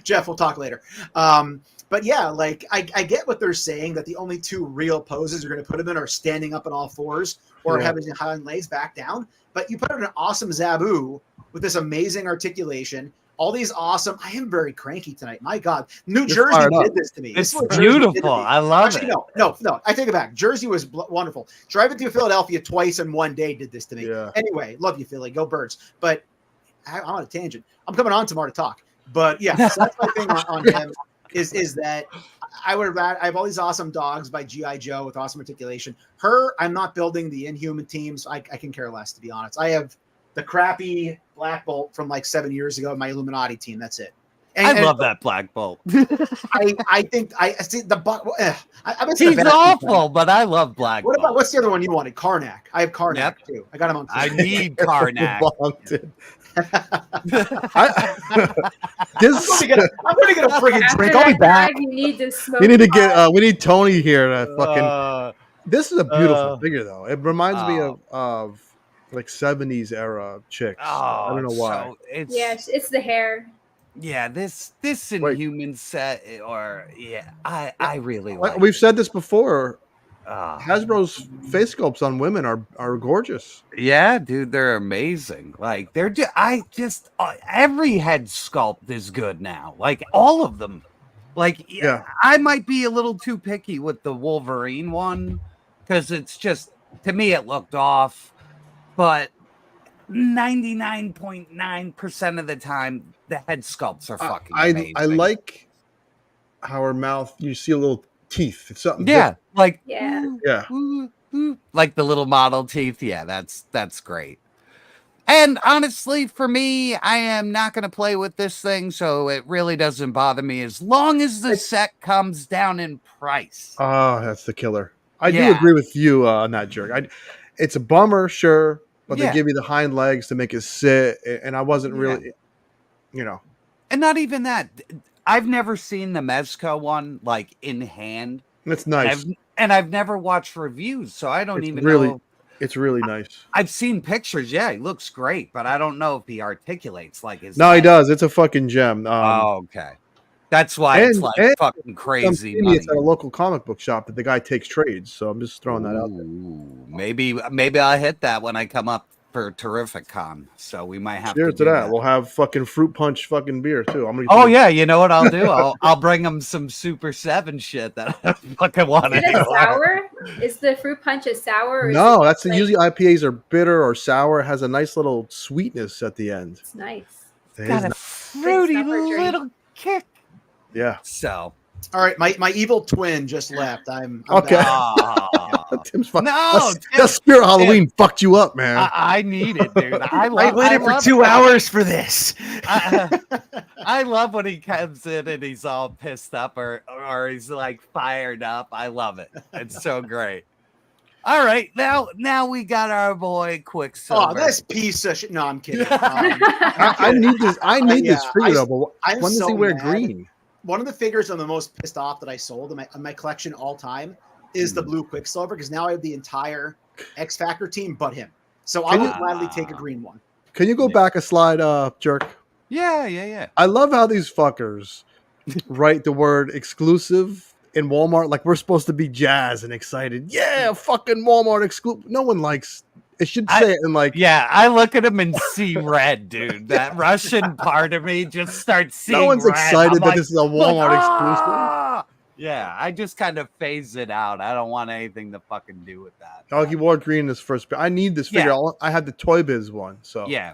Jeff, we'll talk later. But yeah, like I get what they're saying, that the only two real poses you're going to put him in are standing up on all fours or having his hind legs back down. But you put in an awesome Zabu with this amazing articulation. All these awesome. I am very cranky tonight. My God, New Jersey did this to me. It's beautiful. I love it. No. I take it back. Jersey was wonderful. Driving through Philadelphia twice in one day did this to me. Yeah. Anyway, love you, Philly. Go Birds. But I'm on a tangent. I'm coming on tomorrow to talk. But yeah, so that's my thing on him is that I have all these awesome dogs by G.I. Joe with awesome articulation. I'm not building the Inhuman teams. I can care less, to be honest. I have the crappy Black Bolt from like 7 years ago, my Illuminati team. That's it. And, I love that Black Bolt. I think I see the He's awful, but I love Black What Bolt. about what's the other one you wanted? Karnak. I have Karnak too. I got him on. I need Karnak. I'm gonna get a friggin' drink. I'll be back. You need to smoke. You need to get. We need Tony here to fucking. This is a beautiful figure, though. It reminds me of like 70s era chicks. I don't know why. So it's the hair. Yeah, this Inhuman set, or I really like. We've said this before. Hasbro's face sculpts on women are gorgeous. Yeah, dude, they're amazing. Like every head sculpt is good now. Like all of them. Like I might be a little too picky with the Wolverine one because it's just, to me, it looked off. But 99.9% of the time, the head sculpts are fucking amazing. I like how her mouth, you see a little teeth. It's something. Yeah, like like the little model teeth. Yeah, that's great. And honestly, for me, I am not going to play with this thing, so it really doesn't bother me as long as the set comes down in price. Oh, that's the killer. I do agree with you on that, Jerk. It's a bummer, sure, but they give you the hind legs to make it sit, and I wasn't really, And not even that. I've never seen the Mezco one like in hand. It's nice. I've never watched reviews, so I don't even know. It's really nice. I've seen pictures. Yeah, he looks great, but I don't know if he articulates like his. No, he does. It's a fucking gem. Okay. That's why it's like fucking crazy. It's at a local comic book shop that the guy takes trades. So I'm just throwing that out there. Maybe I'll hit that when I come up for Terrific Con. So we might have Cheers to do that. We'll have fucking fruit punch fucking beer too. Yeah, you know what I'll do? I'll bring them some Super 7 shit that I fucking want to do. Is it sour? Is the fruit punch a sour? Or no, that's usually IPAs are bitter or sour. It has a nice little sweetness at the end. It's nice. It's got a fruity little kick. Yeah. So, all right, my evil twin just left. I'm okay. Tim's fun. No, that Spirit Halloween fucked you up, man. I need it, dude. I waited for 2 hours for this. I love when he comes in and he's all pissed up or he's like fired up. I love it. It's so great. All right, now we got our boy Quicksilver. Oh, this piece of shit. No, I'm kidding. I need this. I need this figure though. But when does he wear green? One of the figures I'm the most pissed off that I sold in my collection all time is the blue Quicksilver, because now I have the entire X Factor team but him. So I would gladly take a green one. Can you go back a slide, Jerk? Yeah. I love how these fuckers write the word exclusive in Walmart like we're supposed to be jazzed and excited. Yeah, fucking Walmart exclusive. No one likes. It should say it in like. Yeah, I look at him and see red, dude. That Russian part of me just starts seeing. No one's red. excited that this is a Walmart exclusive. Yeah, I just kind of phase it out. I don't want anything to fucking do with that. Oh, he wore green in his first. I need this figure. Yeah. I had the Toy Biz one, so yeah.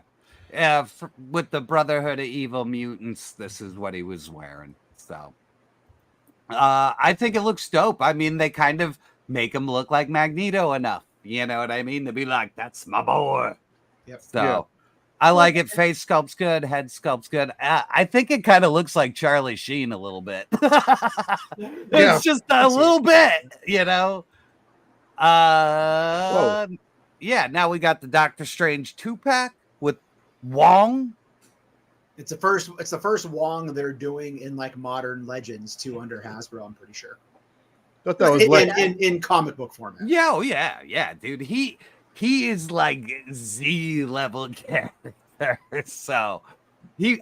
With the Brotherhood of Evil Mutants, this is what he was wearing. So, I think it looks dope. I mean, they kind of make him look like Magneto enough. You know what I mean? To be like, that's my boy. Yep. So, I like it. Face sculpt's good. Head sculpt's good. I think it kind of looks like Charlie Sheen a little bit. It's just a little bit, you know. Yeah. Now we got the Doctor Strange 2-pack with Wong. It's the first Wong they're doing in like Modern Legends 2 under Hasbro. I'm pretty sure. Thought that was in comic book format. Yeah, dude. He is like Z level character. So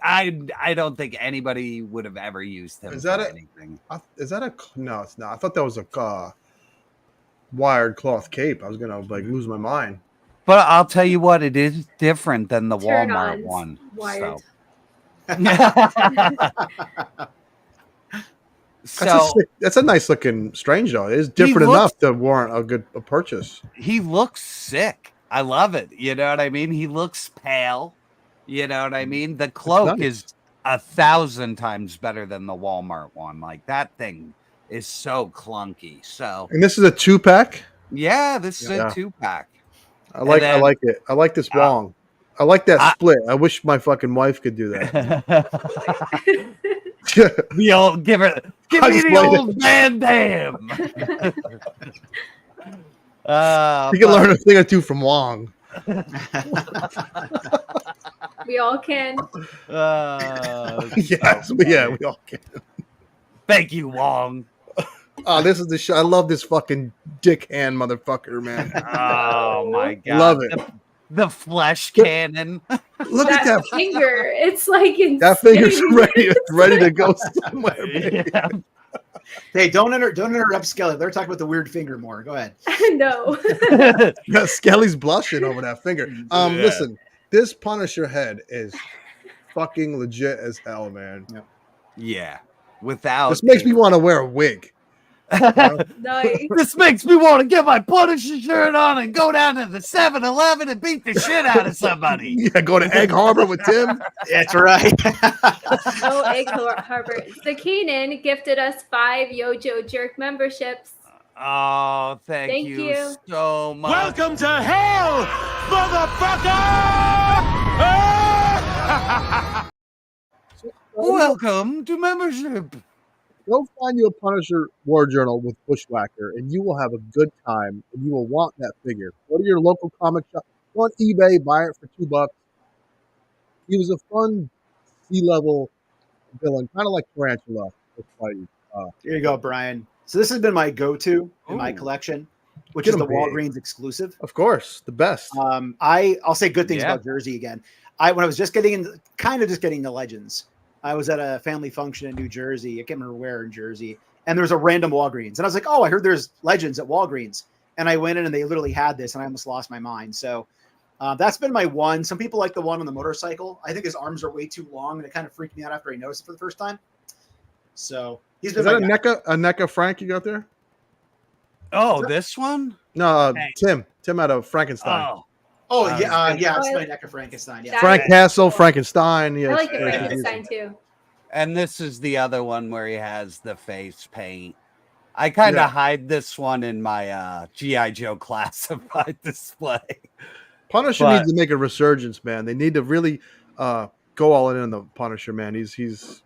I don't think anybody would have ever used him. Is that anything? No, it's not. I thought that was a wired cloth cape. I was gonna like lose my mind. But I'll tell you what, it is different than the Walmart one. Wired. So that's a nice looking Strange though. It is different enough to warrant a purchase. He looks sick. I love it. You know what I mean? He looks pale. You know what I mean? The cloak is 1,000 times better than the Walmart one. Like that thing is so clunky. So, and this is a 2-pack. Yeah, this is a 2-pack. I like it. I like this Wong. I like that split. I wish my fucking wife could do that. The old give me the old Van Damme. You can learn a thing or two from Wong. We all can. Yes, we all can. Thank you, Wong. Oh, this is the show. I love this fucking dick hand motherfucker, man. Oh my god, love it. The flesh cannon. Look at that finger. It's like insane. That finger's ready to go somewhere. Yeah. Hey, don't interrupt Skelly. They're talking about the weird finger more. Go ahead. No. Yeah, Skelly's blushing over that finger. Listen, this Punisher head is fucking legit as hell, man. Yeah. Without this makes me want to wear a wig. Nice. This makes me want to get my Punisher shirt on and go down to the 7-Eleven and beat the shit out of somebody. Yeah, go to Egg Harbor with Tim. That's right. Oh, Egg Harbor. The Keenan gifted us 5 YoJoeJerk memberships. Oh, thank you so much. Welcome to hell, motherfucker! Welcome to membership. Go find you a Punisher War Journal with Bushwhacker, and you will have a good time, and you will want that figure. Go to your local comic shop, go on eBay, buy it for $2. He was a fun sea-level villain, kind of like Tarantula. Here you go, Brian. So this has been my go-to in my collection, which is the Walgreens exclusive. Of course, the best. I'll say good things about Jersey again. When I was just getting the Legends, I was at a family function in New Jersey. I can't remember where in Jersey. And there was a random Walgreens. And I was like, oh, I heard there's Legends at Walgreens. And I went in and they literally had this and I almost lost my mind. So that's been my one. Some people like the one on the motorcycle. I think his arms are way too long and it kind of freaked me out after I noticed it for the first time. So he's been a NECA Frank you got there? Oh, this one? No, Tim out of Frankenstein. It's my NECA Frankenstein. Yeah. Franken-Castle, Frankenstein. Yeah, I like the Frankenstein too. And this is the other one where he has the face paint. I kind of hide this one in my G.I. Joe classified display. Punisher needs to make a resurgence, man. They need to really go all in on the Punisher, man. He's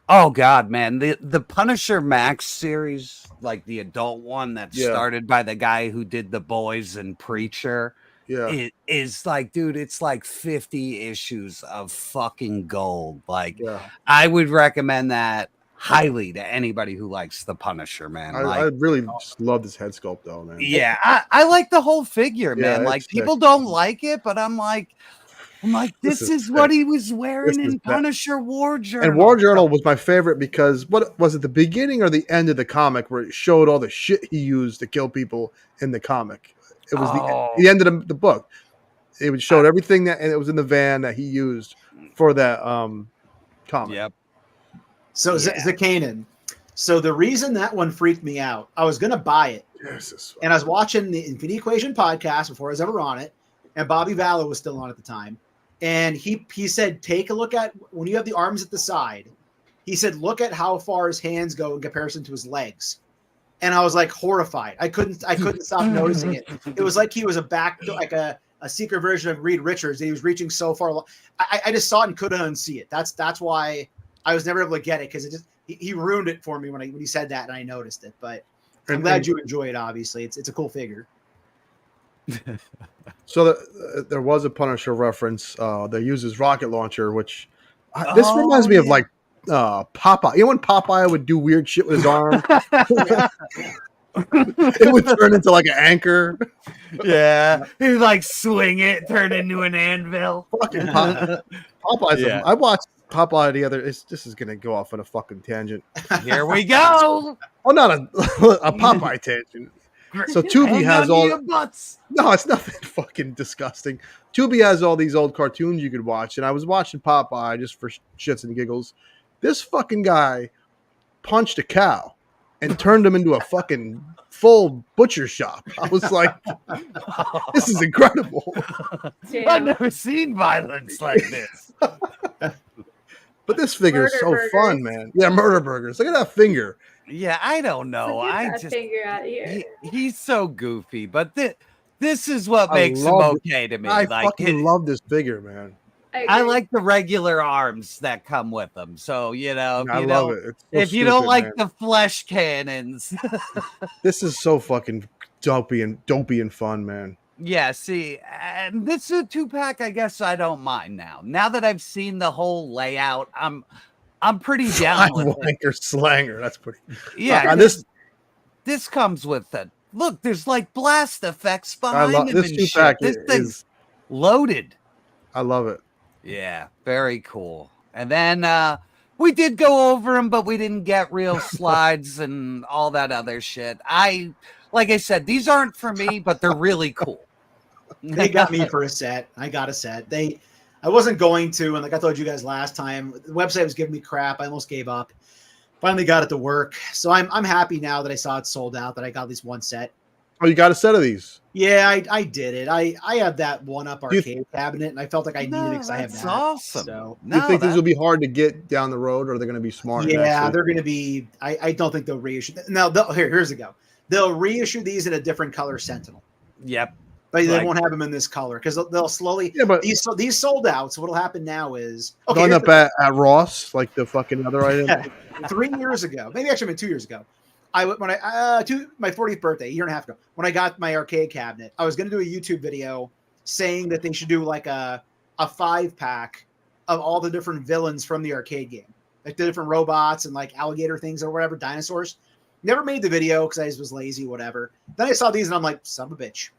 Oh God, man. The Punisher Max series, like the adult one that started by the guy who did The Boys and Preacher. Yeah. It is like, dude, it's like 50 issues of fucking gold. Like, I would recommend that highly to anybody who likes the Punisher, man. I really just love this head sculpt, though, man. Yeah, I like the whole figure, man. Like, people don't like it, but I'm like, this is what he was wearing in Punisher War Journal. And War Journal was my favorite because what was it, the beginning or the end of the comic where it showed all the shit he used to kill people in the comic? It was the end of the book. It showed everything and it was in the van that he used for that comic. Yep. So Zakanan. So the reason that one freaked me out, I was gonna buy it, and I was watching the Infinity Equation podcast before I was ever on it, and Bobby Vallow was still on at the time, and he said, take a look at when you have the arms at the side. He said, look at how far his hands go in comparison to his legs. And I was like horrified. I couldn't stop noticing it. It was like he was a secret version of Reed Richards, and he was reaching so far. I just saw it and couldn't unsee it. That's why I was never able to get it, because he ruined it for me when he said that and I noticed it. But I'm glad you enjoy it. Obviously, it's a cool figure. So there was a Punisher reference. They use his rocket launcher, which this reminds me of like Popeye. You know when Popeye would do weird shit with his arm? It would turn into like an anchor. Yeah, he'd like swing it, turn into an anvil. Fucking Popeye's. I watched Popeye the other. This is gonna go off on a fucking tangent. Here we go. Oh, not a Popeye tangent. So Tubi has all. No, it's nothing fucking disgusting. Tubi has all these old cartoons you could watch, and I was watching Popeye just for shits and giggles. This fucking guy punched a cow and turned him into a fucking full butcher shop. I was like, this is incredible. Damn. I've never seen violence like this. But this figure is so fun, man. Yeah, murder burgers. Look at that finger. Yeah, I don't know. Get that finger out of here. He's so goofy, but This is what makes him okay to me. I like, fucking love this figure, man. I like the regular arms that come with them. So, you know, I love it. It's so if you don't stupid, like man. the flesh cannons. This is so fucking dopey and fun, man. Yeah, see, and this is a 2-pack, I guess I don't mind now. Now that I've seen the whole layout, I'm pretty down with it. Slanger, that's pretty. Yeah, this comes with it. Look, there's like blast effects behind him this and 2-pack. This thing's loaded. I love it. Yeah, very cool. And then we did go over them, but we didn't get real slides and all that other shit. Like I said, these aren't for me, but they're really cool. They got me for a set. I got a set. I wasn't going to, and like I told you guys last time, the website was giving me crap. I almost gave up. Finally got it to work. So I'm happy now that I saw it sold out, that I got at least one set. Oh, you got a set of these? Yeah, I did it. I have that one-up arcade cabinet, and I felt like I needed it because I have that. That's awesome. So, Do you think these will be hard to get down the road, or are they going to be smart? Yeah, they're going to be. I don't think they'll reissue. Now, here's the go. They'll reissue these in a different color Sentinel. Yep. But they won't have them in this color because they'll slowly. Yeah, but these sold out. So what'll happen now is going up at Ross, like the fucking other item. 3 years ago, maybe actually been 2 years ago. My 40th birthday, a year and a half ago, when I got my arcade cabinet, I was going to do a YouTube video saying that they should do like a 5-pack of all the different villains from the arcade game, like the different robots and like alligator things or whatever, dinosaurs. Never made the video because I just was lazy, whatever. Then I saw these and I'm like, son of a bitch.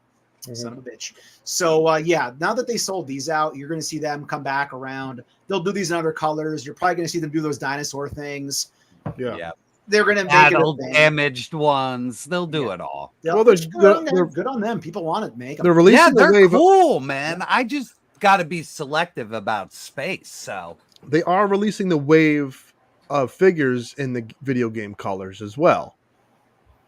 Son of a bitch. So, yeah, now that they sold these out, you're going to see them come back around. They'll do these in other colors. You're probably going to see them do those dinosaur things. Yeah. They're going to make adult damaged ones. They'll do it all. Well, they're good on them. People want to make them. They're releasing they're cool, man. I just got to be selective about space. So they are releasing the wave of figures in the video game colors as well.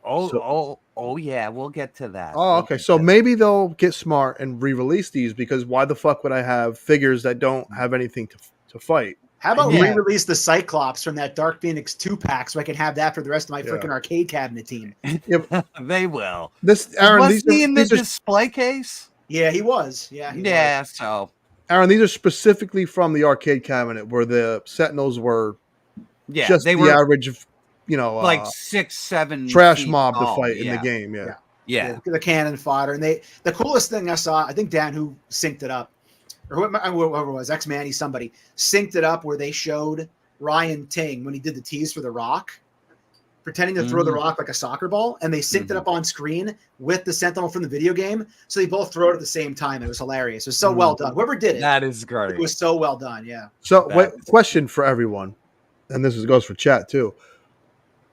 Oh yeah, we'll get to that. Oh, okay. So maybe they'll get smart and re-release these, because why the fuck would I have figures that don't have anything to fight? How about re-release the Cyclops from that Dark Phoenix 2-pack so I can have that for the rest of my freaking arcade cabinet team? They will. Aaron, was he in the display case? Yeah, he was. Yeah, so Aaron, these are specifically from the arcade cabinet where the Sentinels were just they the were average of, like 6-7 trash mob to fight in the game. Yeah. The cannon fodder. And the coolest thing I saw, I think Dan, who synced it up, or whoever it was, X-Manny, somebody synced it up where they showed Ryan Ting when he did the tease for The Rock, pretending to throw the rock like a soccer ball, and they synced it up on screen with the Sentinel from the video game, so they both throw it at the same time. It was hilarious. It was so well done. Whoever did it, that is great. It was so well done. Yeah. So, question for everyone, and this goes for chat too.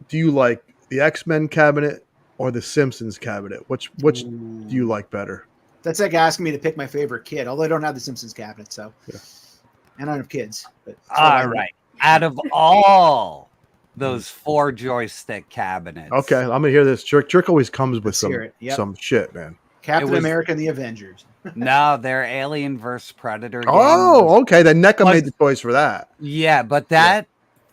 Do you like the X-Men cabinet or the Simpsons cabinet? Which do you like better? That's like asking me to pick my favorite kid, although I don't have the Simpsons cabinet, so and I don't have kids. But all right, out of all those 4 joystick cabinets, okay, I'm gonna hear this. Jerk always comes with some shit, man. Captain America and the Avengers. No, they're Alien vs Predator. Oh, okay. Then NECA made the choice for that. Yeah, but that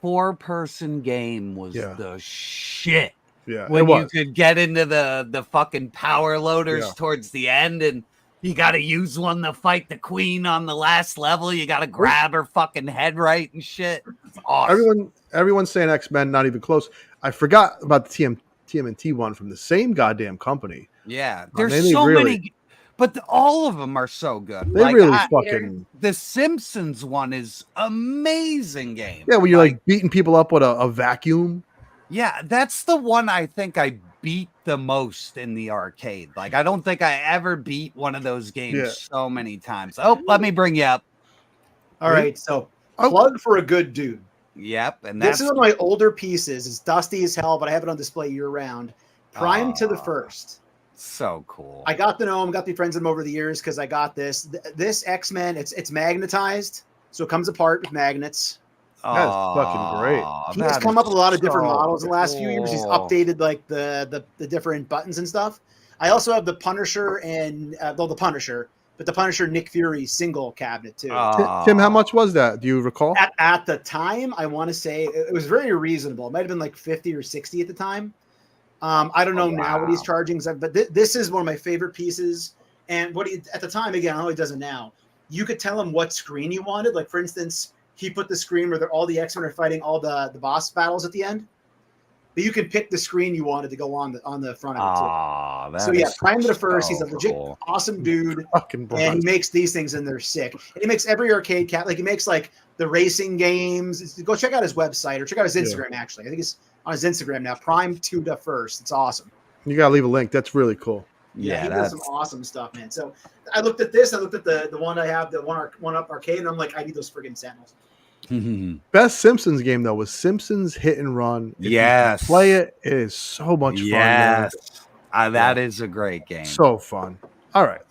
4-person game was the shit. Yeah, when you could get into the fucking power loaders towards the end, and you got to use one to fight the queen on the last level. You got to grab her fucking head right and shit. It's awesome. Everyone's saying X-Men, not even close. I forgot about the TMNT one from the same goddamn company. Yeah, there's so many, but all of them are so good. They really fucking. The Simpsons one is amazing game. Yeah, when you're like beating people up with a vacuum. Yeah, that's the one I think I beat the most in the arcade. Like, I don't think I ever beat one of those games so many times. Oh, let me bring you up. All right, so plug for a good dude. Yep, and this is one of my older pieces. It's dusty as hell, but I have it on display year round. Prime to the First. So cool. I got to know him, got to be friends with him over the years because I got this. This X-Men, it's magnetized, so it comes apart with magnets. That's fucking great. He has come up with a lot of different models in the last few years. He's updated like the different buttons and stuff. I also have the Punisher and the Punisher Nick Fury single cabinet too. Tim, how much was that? Do you recall? At the time, I want to say it was very reasonable. It might have been like 50 or 60 at the time. I don't know now what he's charging, but this is one of my favorite pieces. And at the time, again, I don't know he does it now. You could tell him what screen you wanted. Like, for instance, he put the screen where all the X-Men are fighting all the boss battles at the end. But you can pick the screen you wanted to go on the front of it too. So yeah, Prime the First. He's a legit awesome dude, and he makes these things and they're sick. And he makes every arcade cat. Like he makes like the racing games. Go check out his website or check out his Instagram. Actually, I think it's on his Instagram now. Prime to the First. It's awesome. You gotta leave a link. That's really cool. Yeah, he does some awesome stuff, man. So I looked at this. I looked at the one I have, the one up arcade, and I'm like, I need those friggin' Sentinels. Best Simpsons game though was Simpsons Hit and Run. If you play it, it is so much fun. Yes, that is a great game. So fun. All right,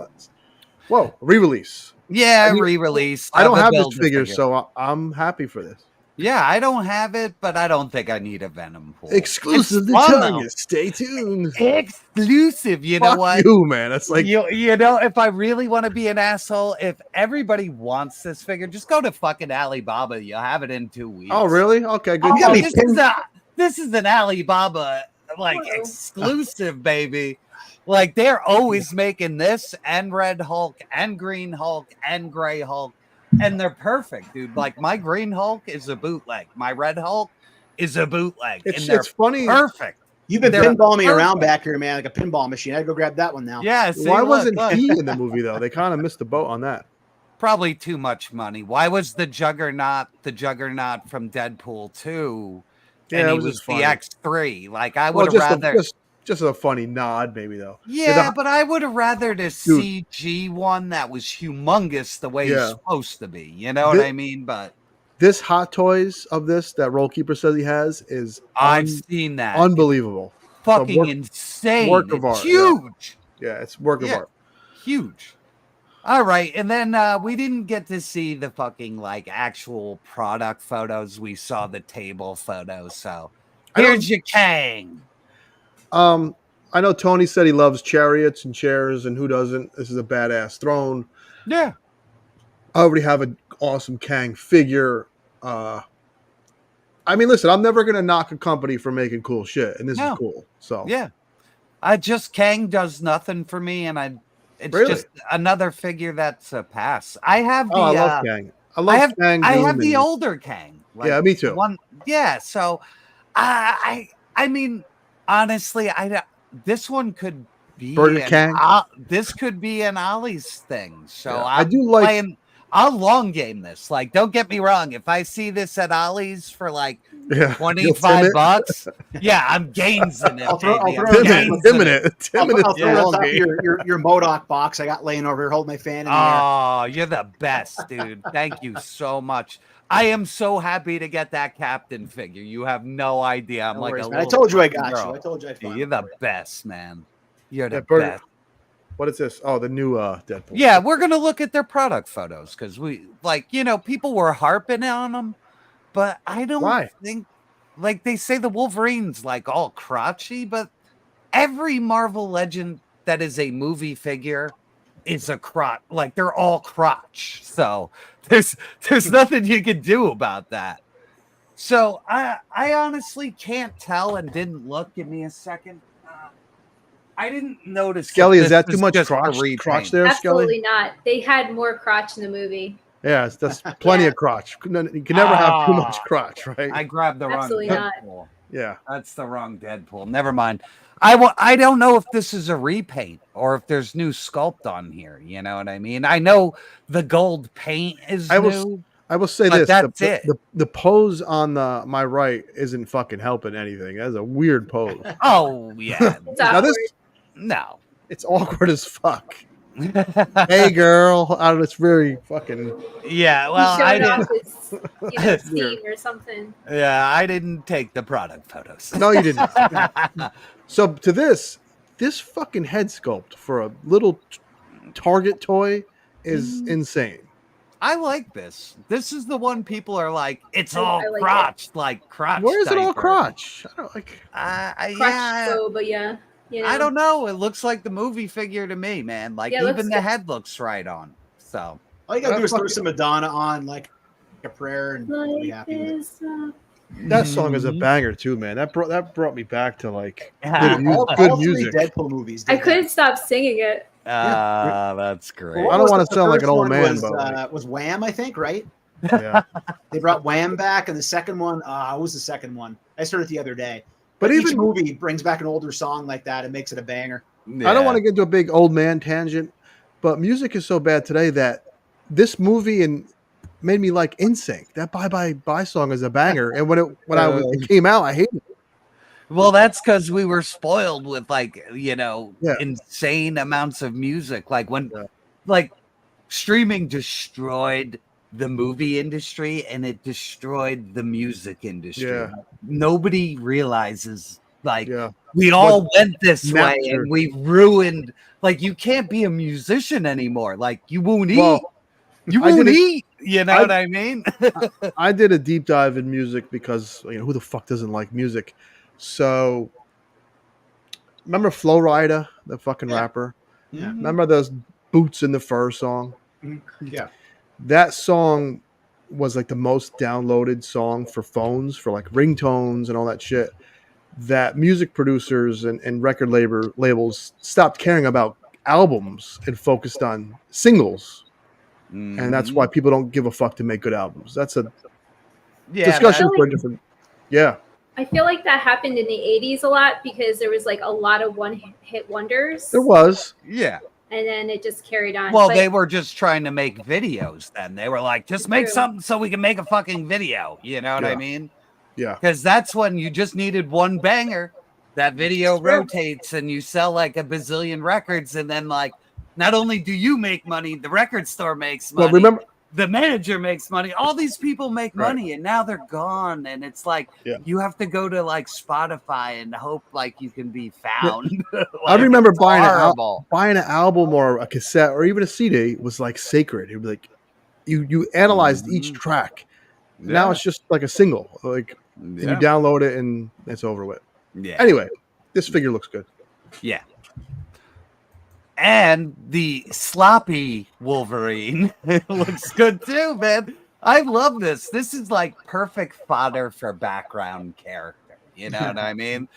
re-release. Yeah, re-release. I don't have this figure, so I'm happy for this. Yeah, I don't have it, but I don't think I need a Venompool. Exclusive to tell you. Stay tuned. Exclusive. You know what? You, man. It's like you know, if I really want to be an asshole, if everybody wants this figure, just go to fucking Alibaba. You'll have it in 2 weeks. Oh, really? Okay, good. This is an Alibaba exclusive, baby. Like they're always making this and Red Hulk and Green Hulk and Gray Hulk. And they're perfect, dude. Like my Green Hulk is a bootleg. My Red Hulk is a bootleg. It's funny. Perfect. You've been pinballing me around back here, man, like a pinball machine. I had to go grab that one now. Yeah. Why wasn't he in the movie though? They kind of missed the boat on that. Probably too much money. Why was the Juggernaut from Deadpool 2? Yeah, and he was was funny. the X3. Like I would have rather. Just a funny nod, maybe though. Yeah, but I would have rather the CG one that was humongous the way it's supposed to be. You know what I mean? But this Hot Toys of this that Roll Keeper says he has is I've seen that. Unbelievable. Fucking insane. Work of art. Huge. Yeah, it's work of art. Huge. All right, and then we didn't get to see the fucking like actual product photos. We saw the table photos. So here's your Kang. I know Tony said he loves chariots and chairs, and who doesn't? This is a badass throne. Yeah. I already have an awesome Kang figure. I mean, listen, I'm never gonna knock a company for making cool shit, and this is cool. So yeah, Kang does nothing for me, and it's just another figure that's a pass. I have the I love Kang. Kang. I have the older Kang. Like, yeah, me too. So I mean, honestly, this one could be Burger Kang. This could be an Ollie's thing. So I do like. I'll long game this. Like, don't get me wrong. If I see this at Ollie's for like $25, I'm gainsing it. I'll throw it. I'll throw your MODOK box I got laying over here. Hold my fan in the air. Oh, you're the best, dude. Thank you so much. I am so happy to get that Captain figure. You have no idea. I'm like I told you I got you. I told you you're the best, man. You're the best. What is this? Oh, the new Deadpool. Yeah, we're gonna look at their product photos because we people were harping on them, but I don't think like they say the Wolverine's like all crotchy, but every Marvel Legend that is a movie figure is a crotch. Like they're all crotch. So there's nothing you can do about that. So I honestly can't tell and didn't look. Give me a second. I didn't notice. Skelly, is that too much crotch there, Skelly? Absolutely not. They had more crotch in the movie. Yeah, that's plenty of crotch. You can never have too much crotch, right? I grabbed the wrong Deadpool. Yeah. That's the wrong Deadpool. Never mind. I don't know if this is a repaint or if there's new sculpt on here. You know what I mean? I know the gold paint is new. I will say this: that's it. The pose on my right isn't fucking helping anything. That's a weird pose. Oh yeah. No, it's awkward as fuck. Hey, girl, it's very fucking. Yeah, well, I didn't. Scene or something. Yeah, I didn't take the product photos. No, you didn't. So to this fucking head sculpt for a little Target toy is insane. I like this. This is the one people are like, it's all crotch, like crotch. Where is it all crotch? I don't like. But yeah. You know? I don't know. It looks like the movie figure to me, man. Like even the head looks right on. So all you gotta do is throw some Madonna on, like a prayer, and be happy with it. That song is a banger too, man. That brought me back to like good music. Deadpool movies. I couldn't stop singing it. That's great. Well, I don't want to the sound like an first old one man, was, but was Wham, I think, right? yeah. They brought Wham back, and the second one, what was the second one? I heard it the other day. But Each even movie brings back an older song like that and makes it a banger. I don't want to get into a big old man tangent, but music is so bad today that this movie made me like NSYNC. That Bye Bye Bye song is a banger, and when it came out, I hated it. Well, that's because we were spoiled with like, Yeah. insane amounts of music. Like when like streaming destroyed the movie industry and it destroyed the music industry. Yeah. Nobody realizes like Yeah. we all went this way Napster. and we ruined, like, you can't be a musician anymore. Like you won't eat. You I won't did it- eat. You know what I mean? I did a deep dive in music because who the fuck doesn't like music? So remember Flo Rida, the fucking rapper? Yeah. Remember those Boots in the Fur song? Yeah. That song was like the most downloaded song for phones, for like ringtones and all that shit. That music producers and record labels stopped caring about albums and focused on singles. And that's why people don't give a fuck to make good albums. That's a discussion for a different. Yeah. I feel like that happened in the 80s a lot because there was like a lot of one-hit wonders. There was. Yeah. And then it just carried on. Well, But they were just trying to make videos then. They were like, just make True. something so we can make a fucking video. You know what I Yeah. mean? Yeah. Because that's when you just needed one banger. That video rotates and you sell like a bazillion records. And then, like, not only do you make money, the record store makes money. Well, remember, the manager makes money. All these people make Right. money, and now they're gone. And it's like you have to go to like Spotify and hope like you can be found. I remember it's buying horrible. buying an album or a cassette or even a CD was like sacred. It was like you analyzed each track. Now Yeah. it's just like a single. Like and you Yeah. download it and it's over with. Yeah. Anyway, this figure looks good. Yeah. And the sloppy Wolverine looks good too, man. I love this. This is like perfect fodder for background character. You know what I mean?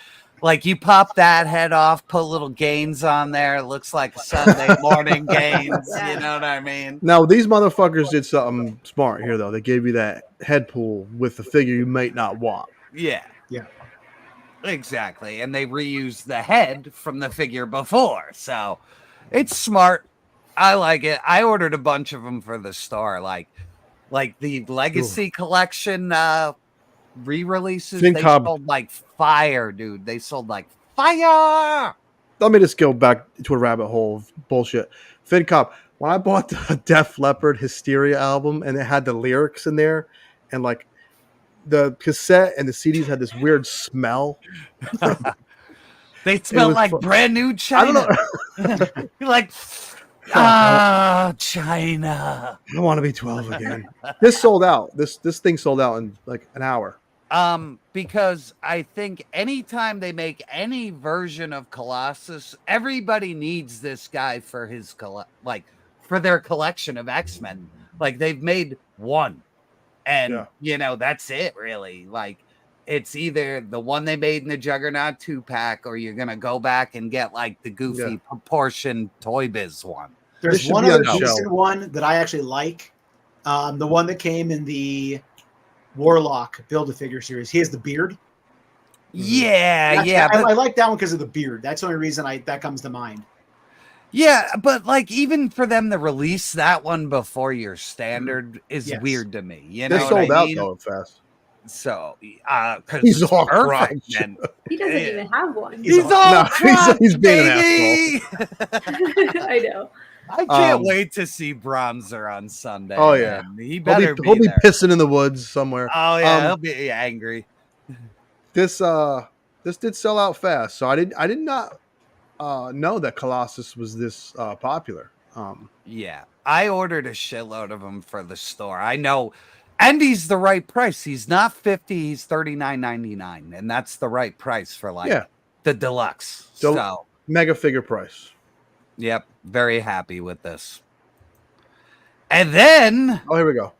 Like you pop that head off, put little Gaines on there. It looks like a Sunday morning Gaines. You know what I mean? Now these motherfuckers did something smart here though. They gave you that head pool with the figure you might not want. Yeah. Yeah. Exactly. And they reused the head from the figure before. So it's smart. I like it. I ordered a bunch of them for the store. Like the Legacy Collection re-releases. They FinCobb. sold like fire, dude. They sold like fire. Let me just go back to a rabbit hole of bullshit. FinCop, when I bought the Def Leppard Hysteria album and it had the lyrics in there and like the cassette and the CDs had this weird smell. They smell was like fu- brand new I China. don't know. You're like, China. I want to be 12 again. This sold out. This thing sold out in like an hour. Because I think anytime they make any version of Colossus, everybody needs this guy for his for their collection of X-Men. Like they've made one, and that's it really. Like it's either the one they made in the Juggernaut 2-pack, or you're gonna go back and get like the goofy proportioned Toy Biz one. There's one other decent one that I actually like. The one that came in the Warlock Build-A-Figure series. He has the beard. Yeah, I like that one because of the beard. That's the only reason that comes to mind. Yeah, but like even for them to release that one before your standard is weird to me. You know, They sold what I out mean? though fast. So, because He's all crying. He doesn't even have one. He's all crying, he's being baby. an asshole. I know. I can't wait to see Bronzer on Sunday. Oh yeah, man. He better he'll be there. pissing in the woods somewhere. Oh yeah, he'll be angry. This did sell out fast, so I did not know that Colossus was this popular. Yeah, I ordered a shitload of them for the store. I know, and he's the right price. He's not $50, he's $39.99, and that's the right price for the deluxe. So mega figure price. Yep, very happy with this. And then, here we go.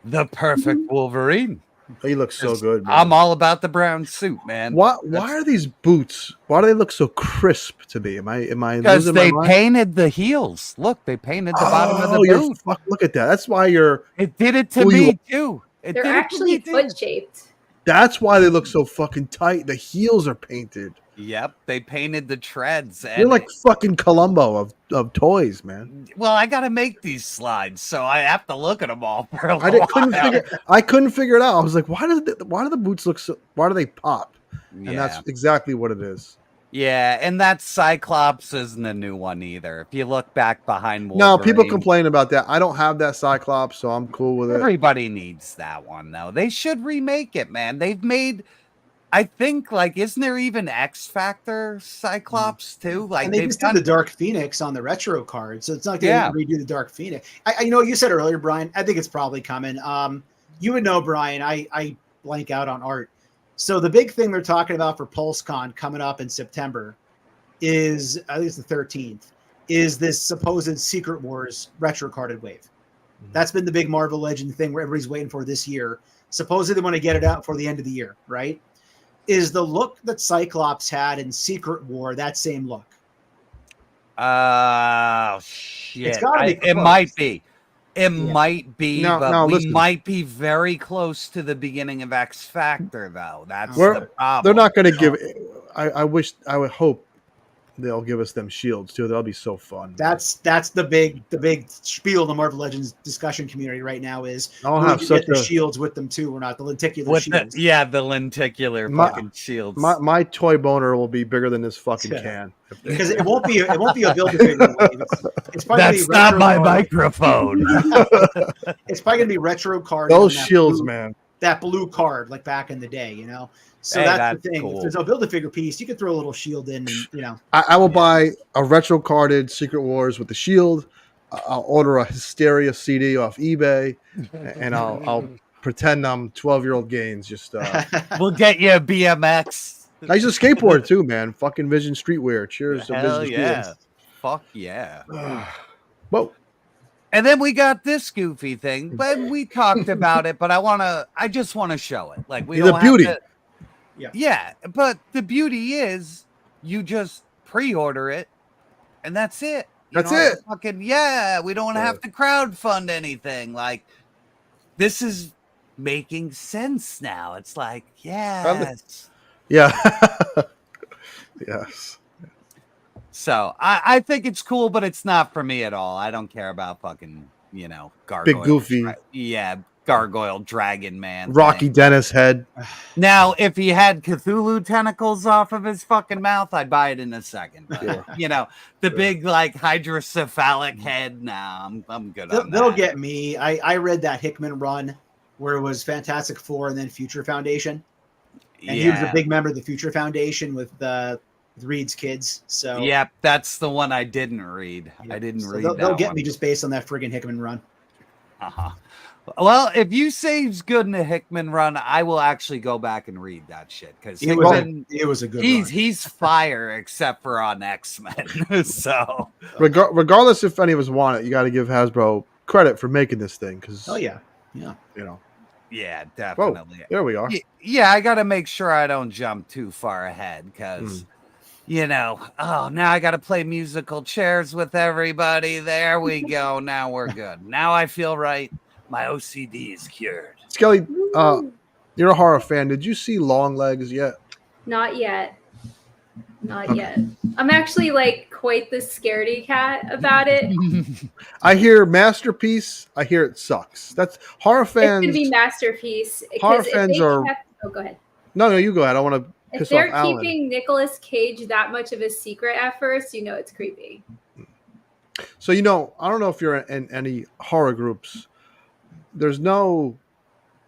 The perfect Wolverine. He looks so good, man. I'm all about the brown suit, man. Why are these boots? Why do they look so crisp to me? Am I Because losing they my mind? painted the heels. Look, they painted the bottom of the boot. Look at that. That's why you're. It did it to me too. They're actually foot shaped. That's why they look so fucking tight. The heels are painted. Yep, they painted the treads. You're like fucking Columbo of toys, man. Well, I got to make these slides, so I have to look at them all for a while. I couldn't figure it out. I was like, why do the boots look so? Why do they pop? And that's exactly what it is. Yeah, and that Cyclops isn't a new one either. If you look back behind Wolverine, No, people complain about that. I don't have that Cyclops, so I'm cool with it. Everybody needs that one, though. They should remake it, man. They've made, I think, like, isn't there even X Factor Cyclops too? Like, and they just did the Dark Phoenix on the retro card, so it's not going to redo the Dark Phoenix. I know you said earlier, Brian. I think it's probably coming. You would know, Brian. I blank out on art. So the big thing they're talking about for PulseCon coming up in September is, I think it's the 13th, is this supposed Secret Wars retro carded wave. That's been the big Marvel Legend thing where everybody's waiting for this year. Supposedly they want to get it out for the end of the year, right? Is the look that Cyclops had in Secret War that same look? Oh, shit. It's gotta be it might be. It might be, but we listen. might be very close to the beginning of X Factor, though. That's the problem. They're not going to give. I would hope they'll give us them shields too. That'll be so fun. That's the big spiel in the Marvel Legends discussion community right now is I'll we have need to such get the a- shields with them too, or not the lenticular shields. The lenticular fucking shields. My toy boner will be bigger than this fucking can. Because it won't be a Build-A-Figure wave. It's probably That's not my microphone. It's probably gonna be retro card. Those shields, man. That blue card, like back in the day, you know. So Hey, that's that's the thing. cool. If there's a Build-A-Figure piece, you can throw a little shield in, and you know. I will buy a retro carded Secret Wars with the shield. I'll order a Hysteria CD off eBay, and I'll pretend I'm 12-year-old Gaines. Just we'll get you a BMX. I used to skateboard too, man. Fucking Vision Streetwear. Cheers to Hell Vision yeah. Streetwear. Fuck yeah. Whoa. And then we got this goofy thing, but we talked about it, but I just want to show it. Like, we The don't beauty. have to, yeah, but the beauty is you just pre-order it and that's it. You That's don't have it. to fucking, we don't have to crowdfund anything. Like, this is making sense now. It's like, yes. Yeah. Yes. So I think it's cool, but it's not for me at all. I don't care about fucking, gargoyle. Big goofy. Gargoyle dragon man. Rocky thing. Dennis head. Now, if he had Cthulhu tentacles off of his fucking mouth, I'd buy it in a second. But, big like hydrocephalic head. Nah, I'm good on that. They'll get me. I read that Hickman run where it was Fantastic Four and then Future Foundation. And he was a big member of the Future Foundation with Reed's kids. So yeah, that's the one I didn't read. I didn't read that. They'll get me just based on that friggin' Hickman run. Well, if you say he's good in a Hickman run, I will actually go back and read that shit because it was a good. He's fire except for on X-Men. So regardless if any of us want it, you got to give Hasbro credit for making this thing. Because yeah, yeah, definitely. Whoa, there we are. Yeah, I got to make sure I don't jump too far ahead because. Now I got to play musical chairs with everybody. There we go. Now we're good. Now I feel right. My OCD is cured. Skelly, you're a horror fan. Did you see Longlegs yet? Not yet. Not yet. I'm actually like quite the scaredy cat about it. I hear masterpiece. I hear it sucks. That's horror fans. It's gonna be masterpiece. Horror fans are. Oh, go ahead. No, you go ahead. I want to. If they're keeping Nicolas Cage that much of a secret at first, it's creepy. So I don't know if you're in any horror groups. There's no.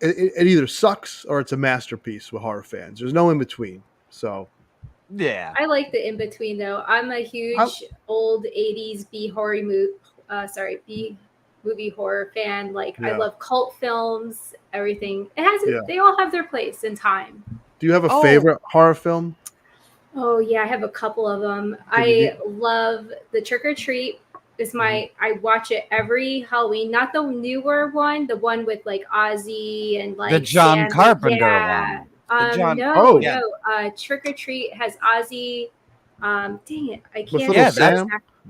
It either sucks or it's a masterpiece with horror fans. There's no in between. So. Yeah. I like the in between though. I'm a huge old '80s B movie horror fan. Like I love cult films. Everything. They all have their place in time. Do you have a favorite horror film? Oh yeah, I have a couple of them. I love the Trick or Treat is my I watch it every Halloween. Not the newer one, the one with like Ozzy and like The John Sam. Carpenter Yeah. one. The John, No. Trick or Treat has Ozzy. Dang it, I can't.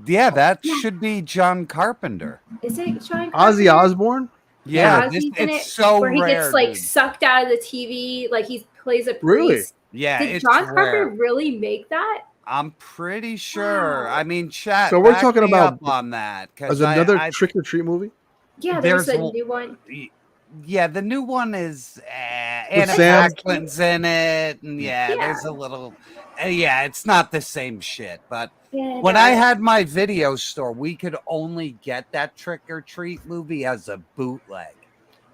That should be John Carpenter. Is it John Carpenter? Ozzy Osbourne? Yeah, it's so where he rare, gets like dude. sucked out of the TV, like he plays a priest. Really? Yeah, Did it's John rare. Carpenter really make that? I'm pretty sure. I mean, chat. So we're back talking me about up on that as another Trick or Treat movie. Yeah, there's a new one. Yeah, the new one is With Anna Sam? Paquin's in it, and there's a little. It's not the same shit. But when I had my video store, we could only get that Trick or Treat movie as a bootleg.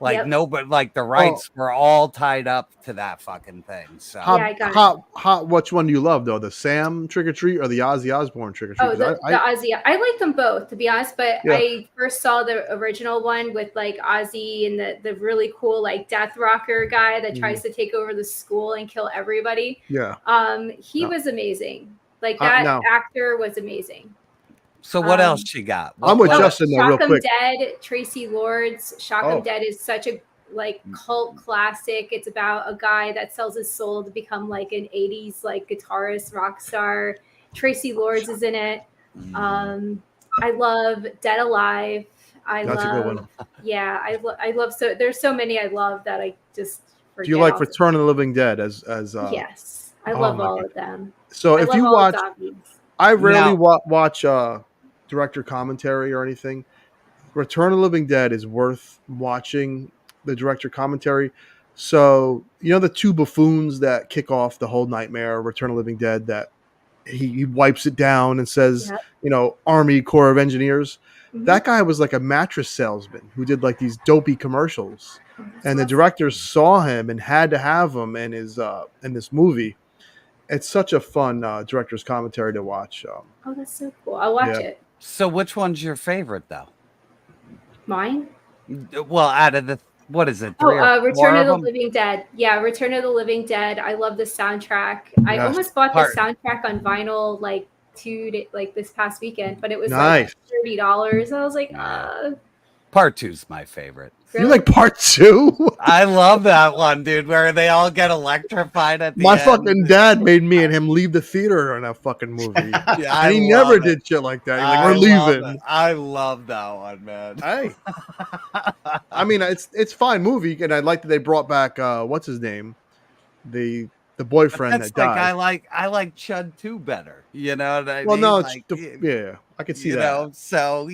Like nobody, like the rights were all tied up to that fucking thing. So hot. Which one do you love though? The Sam Trick or Treat or the Ozzy Osbourne Trick or Treat? Oh, the Ozzy. I like them both, to be honest. But I first saw the original one with like Ozzy and the really cool like death rocker guy that tries to take over the school and kill everybody. Yeah. He was amazing. Like that actor was amazing. So what else you got? I'm with Justin though, real Shock 'em quick. Dead, Tracy Lords. Shock 'em Dead is such a like cult classic. It's about a guy that sells his soul to become like an 80s like guitarist rock star. Tracy Lords is in it. I love Dead Alive. That's a good one. Yeah, I love so there's so many I love that I just forget. Do you like off Return of the Living Dead as Yes. I love all of them. So if you watch I rarely Now- watch director commentary or anything. Return of the Living Dead is worth watching the director commentary. So, you know, the two buffoons that kick off the whole nightmare, Return of the Living Dead, that he wipes it down and says, you know, Army Corps of Engineers. That guy was like a mattress salesman who did like these dopey commercials. And the directors saw him and had to have him in his in this movie. It's such a fun director's commentary to watch. Oh, that's so cool. I'll watch it. So which one's your favorite though? Mine? Well, out of the what is it? Three or Return four of the them? Living Dead. Yeah, Return of the Living Dead. I love the soundtrack. I almost bought the soundtrack on vinyl like this past weekend, but it was like $30. I was like, Part 2's my favorite. You like part 2? I love that one, dude, where they all get electrified at the My end. fucking dad made me and him leave the theater on that fucking movie. And he never did shit like that. He's like, we're leaving. I love that one, man. Hey. I mean, it's fine movie, and I like that they brought back what's his name? The boyfriend that died. I like Chud 2 better. You know what I well, mean? no, Like, I could see you that. know, so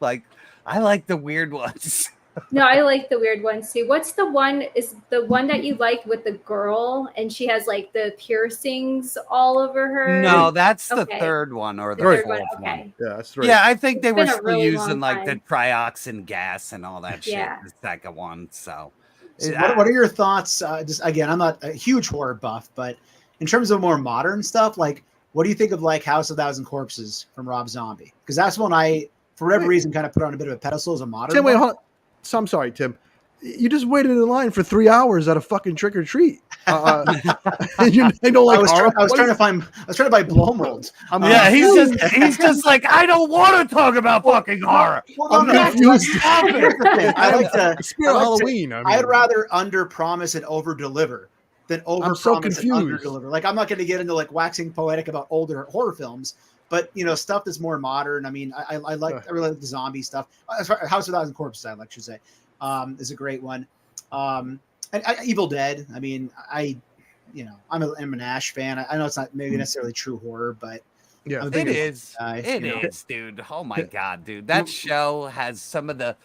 like I like the weird ones. No, I like the weird ones too. What's the one? Is the one that you like with the girl and she has like the piercings all over her? No, that's the third one or the fourth one. Okay. Yeah, that's right. Yeah, I think they were been a still really using long like the time. trioxin gas and all that shit. Yeah. The second one. So So what are your thoughts? Just again, I'm not a huge horror buff, but in terms of more modern stuff, like what do you think of like House of Thousand Corpses from Rob Zombie? Because that's one I, for whatever reason, kind of put on a bit of a pedestal as a modern. Tim, wait, one. hold on. So I'm sorry, Tim. You just waited in line for 3 hours at a fucking trick or treat. You don't like horror? I was trying to buy blow molds. yeah, he's just like, I don't want to talk about fucking horror. I'm confused. I like to Spirit of Halloween. I'd rather under promise and over deliver than over I'm so promise and confused. under deliver. Like I'm not going to get into like waxing poetic about older horror films, but you know stuff that's more modern. I mean, I really like the zombie stuff. House of Thousand Corpses, I should say, is a great one. And Evil Dead. I mean, I'm an Ash fan. I know it's not maybe necessarily true horror, but yeah, it is. It is, dude. Oh my god, dude, that show has some of the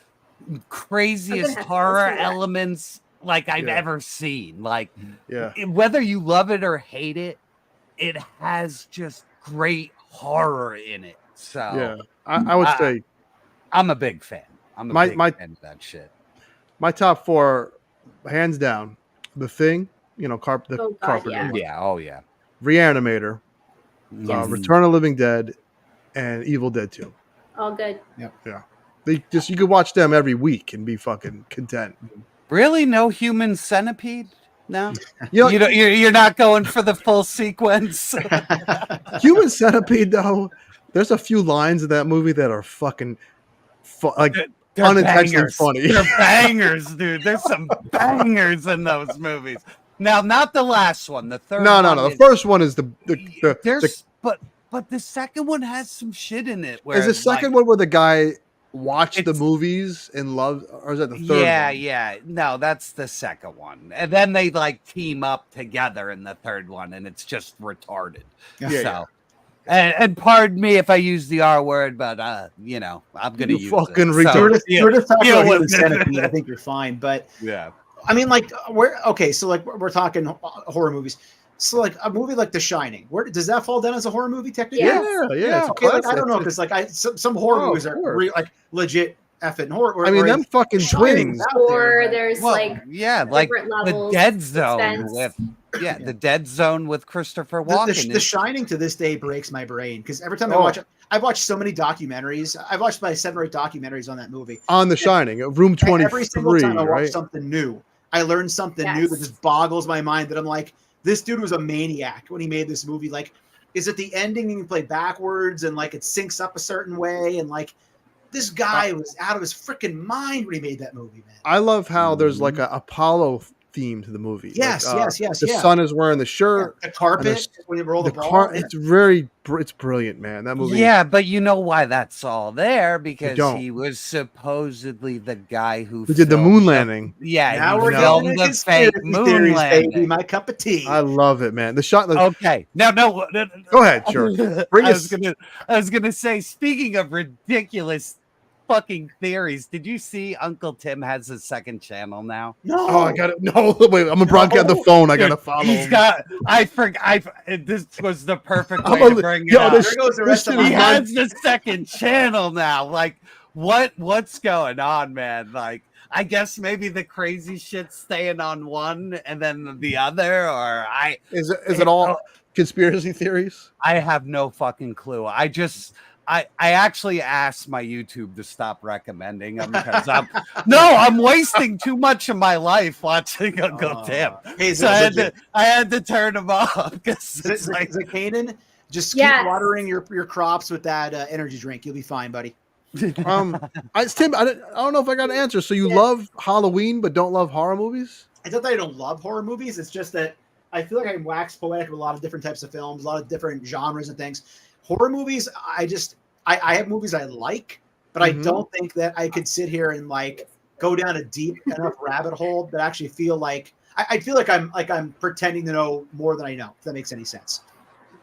craziest horror elements like I've ever seen. Like, whether you love it or hate it, it has just great horror in it. So yeah, I would say I'm a big fan. I'm a big fan of that shit. My top 4, hands down, The Thing. You know, Carpenter. Yeah. Oh yeah. Reanimator, Yes. Return of the Living Dead, and Evil Dead 2. All good. Yeah. You could watch them every week and be fucking content. Really, no Human Centipede? No, you're not going for the full sequence. Human Centipede though, there's a few lines in that movie that are fucking like They're unintentionally bangers. funny. They're bangers, dude. There's some bangers in those movies. Now, not the last one. The third. No. one The is, first one is but the second one has some shit in it. Where is the second one where the guy watched the movies and loved, or is that the third? Yeah. No, that's the second one, and then they like team up together in the third one, and it's just retarded. So. And pardon me if I use the R word, but I'm gonna use fucking it. Centipede, I think you're fine. But yeah, I mean, like we're talking horror movies. So like a movie like The Shining, where does that fall down as a horror movie technically? Yeah. Okay, like, I don't know, because some horror movies are like legit effing horror. I mean, them fucking twins. Or there's like different levels. The Dead Zone the Dead Zone with Christopher Walken. The Shining to this day breaks my brain, because every time I watch it, I've watched so many documentaries. I've watched about 7 or 8 documentaries on that movie. On The Shining, Room 23. Every single time I watch something new, I learn something new that just boggles my mind. That I'm like, this dude was a maniac when he made this movie. Like, is it the ending and you play backwards and like it syncs up a certain way, and like this guy was out of his freaking mind when he made that movie, man. I love how there's like a Apollo theme to the movie. Yes. The son is wearing the shirt. The carpet when you roll the ball. It's brilliant, man. That movie. Yeah, but you know why that's all there? Because he was supposedly the guy who did the moon landing. Now we're filmed the fake moon landing. Baby, my cup of tea. I love it, man. The shot. Okay, no. Go ahead, sure. I was gonna say, speaking of ridiculous fucking theories, did you see Uncle Tim has a second channel now? No. Oh, I got it. No, wait. I'm gonna broadcast the phone. I gotta follow. He's him. got. This was the perfect way to bring it up. He has the second channel now. Like, what's going on, man? Like, I guess maybe the crazy shit's staying on one and then the other, or is it all conspiracy theories? I have no fucking clue. I actually asked my YouTube to stop recommending them because I'm wasting too much of my life watching Uncle Tim. Hey, so I had to turn them off because it's like Kanan, just keep watering your crops with that energy drink. You'll be fine, buddy. Tim, I don't know if I got an answer. So you love Halloween but don't love horror movies? It's not that I don't love horror movies. It's just that I feel like I wax poetic with a lot of different types of films, a lot of different genres and things. Horror movies, I have movies I like, but I don't think that I could sit here and like go down a deep enough rabbit hole that actually feel like I feel like I'm pretending to know more than I know, if that makes any sense.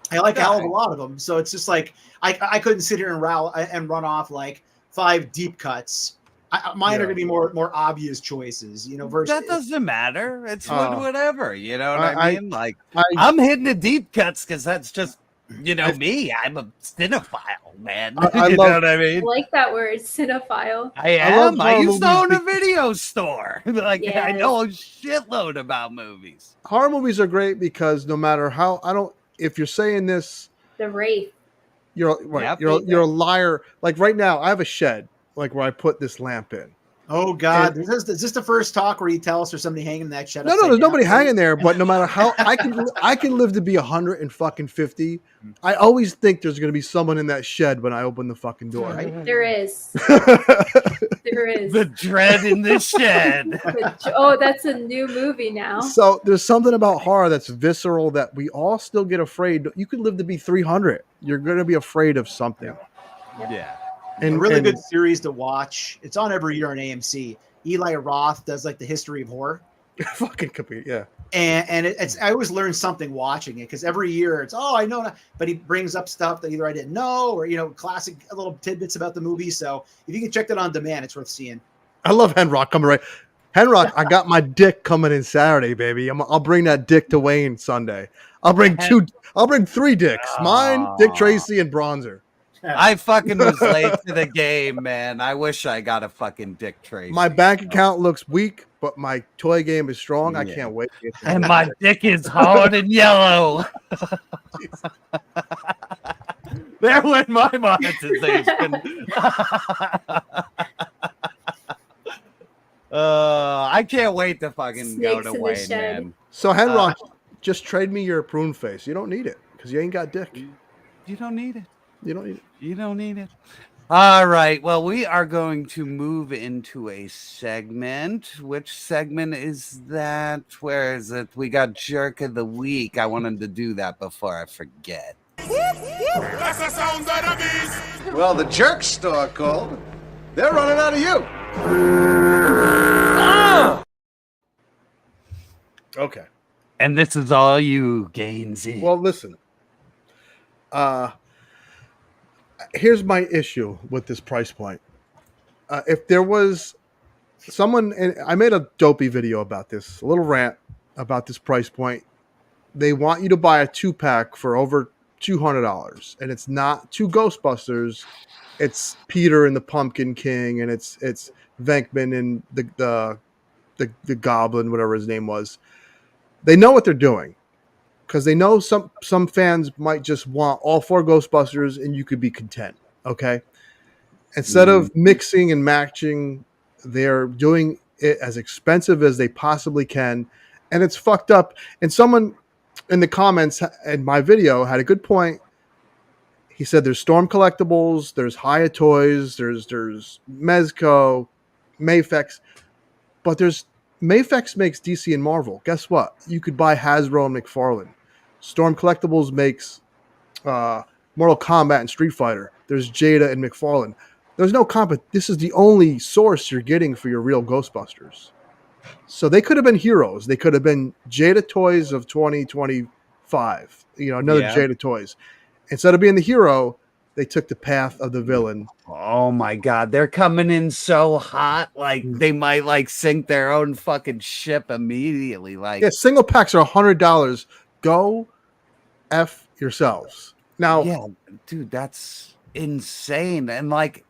I like a hell of a lot of them, so it's just like I couldn't sit here and run off like 5 deep cuts. Mine are going to be more obvious choices, versus that doesn't matter. It's whatever, you know what I mean? Like I'm hitting the deep cuts because that's just me. I'm a cinephile, man. You know what I mean? I like that word, cinephile. I am. I used to own a video store. I know a shitload about movies. Horror movies are great because no matter how if you're saying this, the Wraith, you're right. You're a liar. Like right now, I have a shed like where I put this lamp in. Oh God! Is this the first talk where you tell us there's somebody hanging in that shed? No, there's nobody hanging there. But no matter how I can live to be 150. I always think there's going to be someone in that shed when I open the fucking door. Right? There is. There is the dread in the shed. That's a new movie now. So there's something about horror that's visceral that we all still get afraid. You could live to be 300. You're going to be afraid of something. Yeah. And a really good series to watch. It's on every year on AMC. Eli Roth does like the history of horror. Fucking compete, yeah. And it's I always learn something watching it because every year it's I know, but he brings up stuff that either I didn't know or classic little tidbits about the movie. So if you can check that on demand, it's worth seeing. I love Henrock coming right. Henrock, I got my dick coming in Saturday, baby. I'll bring that dick to Wayne Sunday. I'll bring 3 dicks. Mine, Dick Tracy, and Bronzer. I fucking was late to the game, man. I wish I got a fucking Dick Tracy. My bank account looks weak, but my toy game is strong. I can't wait. And my dick is hard and yellow. There went my monetization. I can't wait to fucking go to Wayne, man. So, Henrock, just trade me your prune face. You don't need it because you ain't got dick. You don't need it. You don't need it. You don't need it. All right. Well, we are going to move into a segment. Which segment is that? Where is it? We got Jerk of the Week. I wanted to do that before I forget. That's the sound of the beast. Well, the jerk store called. They're running out of you. Okay. And this is all you, Gainsy. Well, listen. Here's my issue with this price point. If there was someone, and I made a dopey video about this, a little rant about this price point. They want you to buy a 2-pack for over $200, and it's not 2 Ghostbusters. It's Peter and the Pumpkin King, and it's Venkman and the Goblin, whatever his name was. They know what they're doing, because they know some fans might just want all 4 Ghostbusters, and you could be content. Okay, instead of mixing and matching, they're doing it as expensive as they possibly can, and it's fucked up. And someone in the comments in my video had a good point. He said there's Storm Collectibles, there's Hiya Toys, there's Mezco, Mafex, but there's Mafex makes DC and Marvel. Guess what? You could buy Hasbro and McFarlane. Storm Collectibles makes Mortal Kombat and Street Fighter. There's Jada and McFarlane. There's no this is the only source you're getting for your real Ghostbusters. So they could have been heroes. They could have been Jada Toys of 2025. Another Jada Toys. Instead of being the hero, they took the path of the villain. Oh my God, they're coming in so hot, like they might sink their own fucking ship immediately. Like, single packs are $100. Go F yourselves. Now, yeah, dude, that's insane. And like,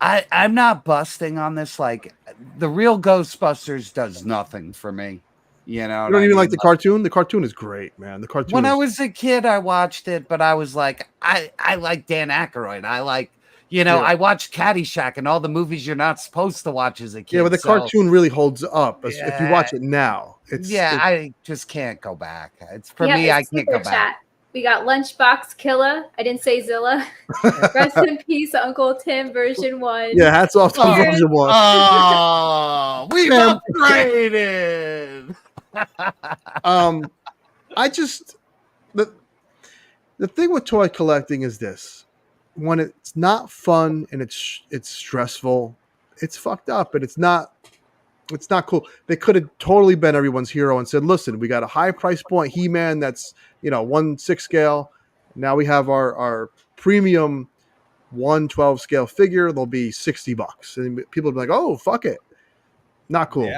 I'm not busting on this. Like, the real Ghostbusters does nothing for me. You don't even like the cartoon? The cartoon is great, man. The cartoon. When I was a kid, I watched it, but I was like, I like Dan Aykroyd. I like, I watched Caddyshack and all the movies you're not supposed to watch as a kid. Yeah, but the cartoon really holds up if you watch it now. I just can't go back. It's for me, I can't go back. We got Lunchbox Killa. I didn't say Zilla. Rest in peace, Uncle Tim, version 1. Yeah, hats off to version 1. Oh, we've upgraded. I just the thing with toy collecting is this: when it's not fun and it's stressful, it's fucked up, and it's not cool. They could have totally been everyone's hero and said, "Listen, we got a high price point He-Man that's 1/6 scale. Now we have our premium 1/12 scale figure. They'll be $60, and people will be like, "Oh, fuck it, not cool."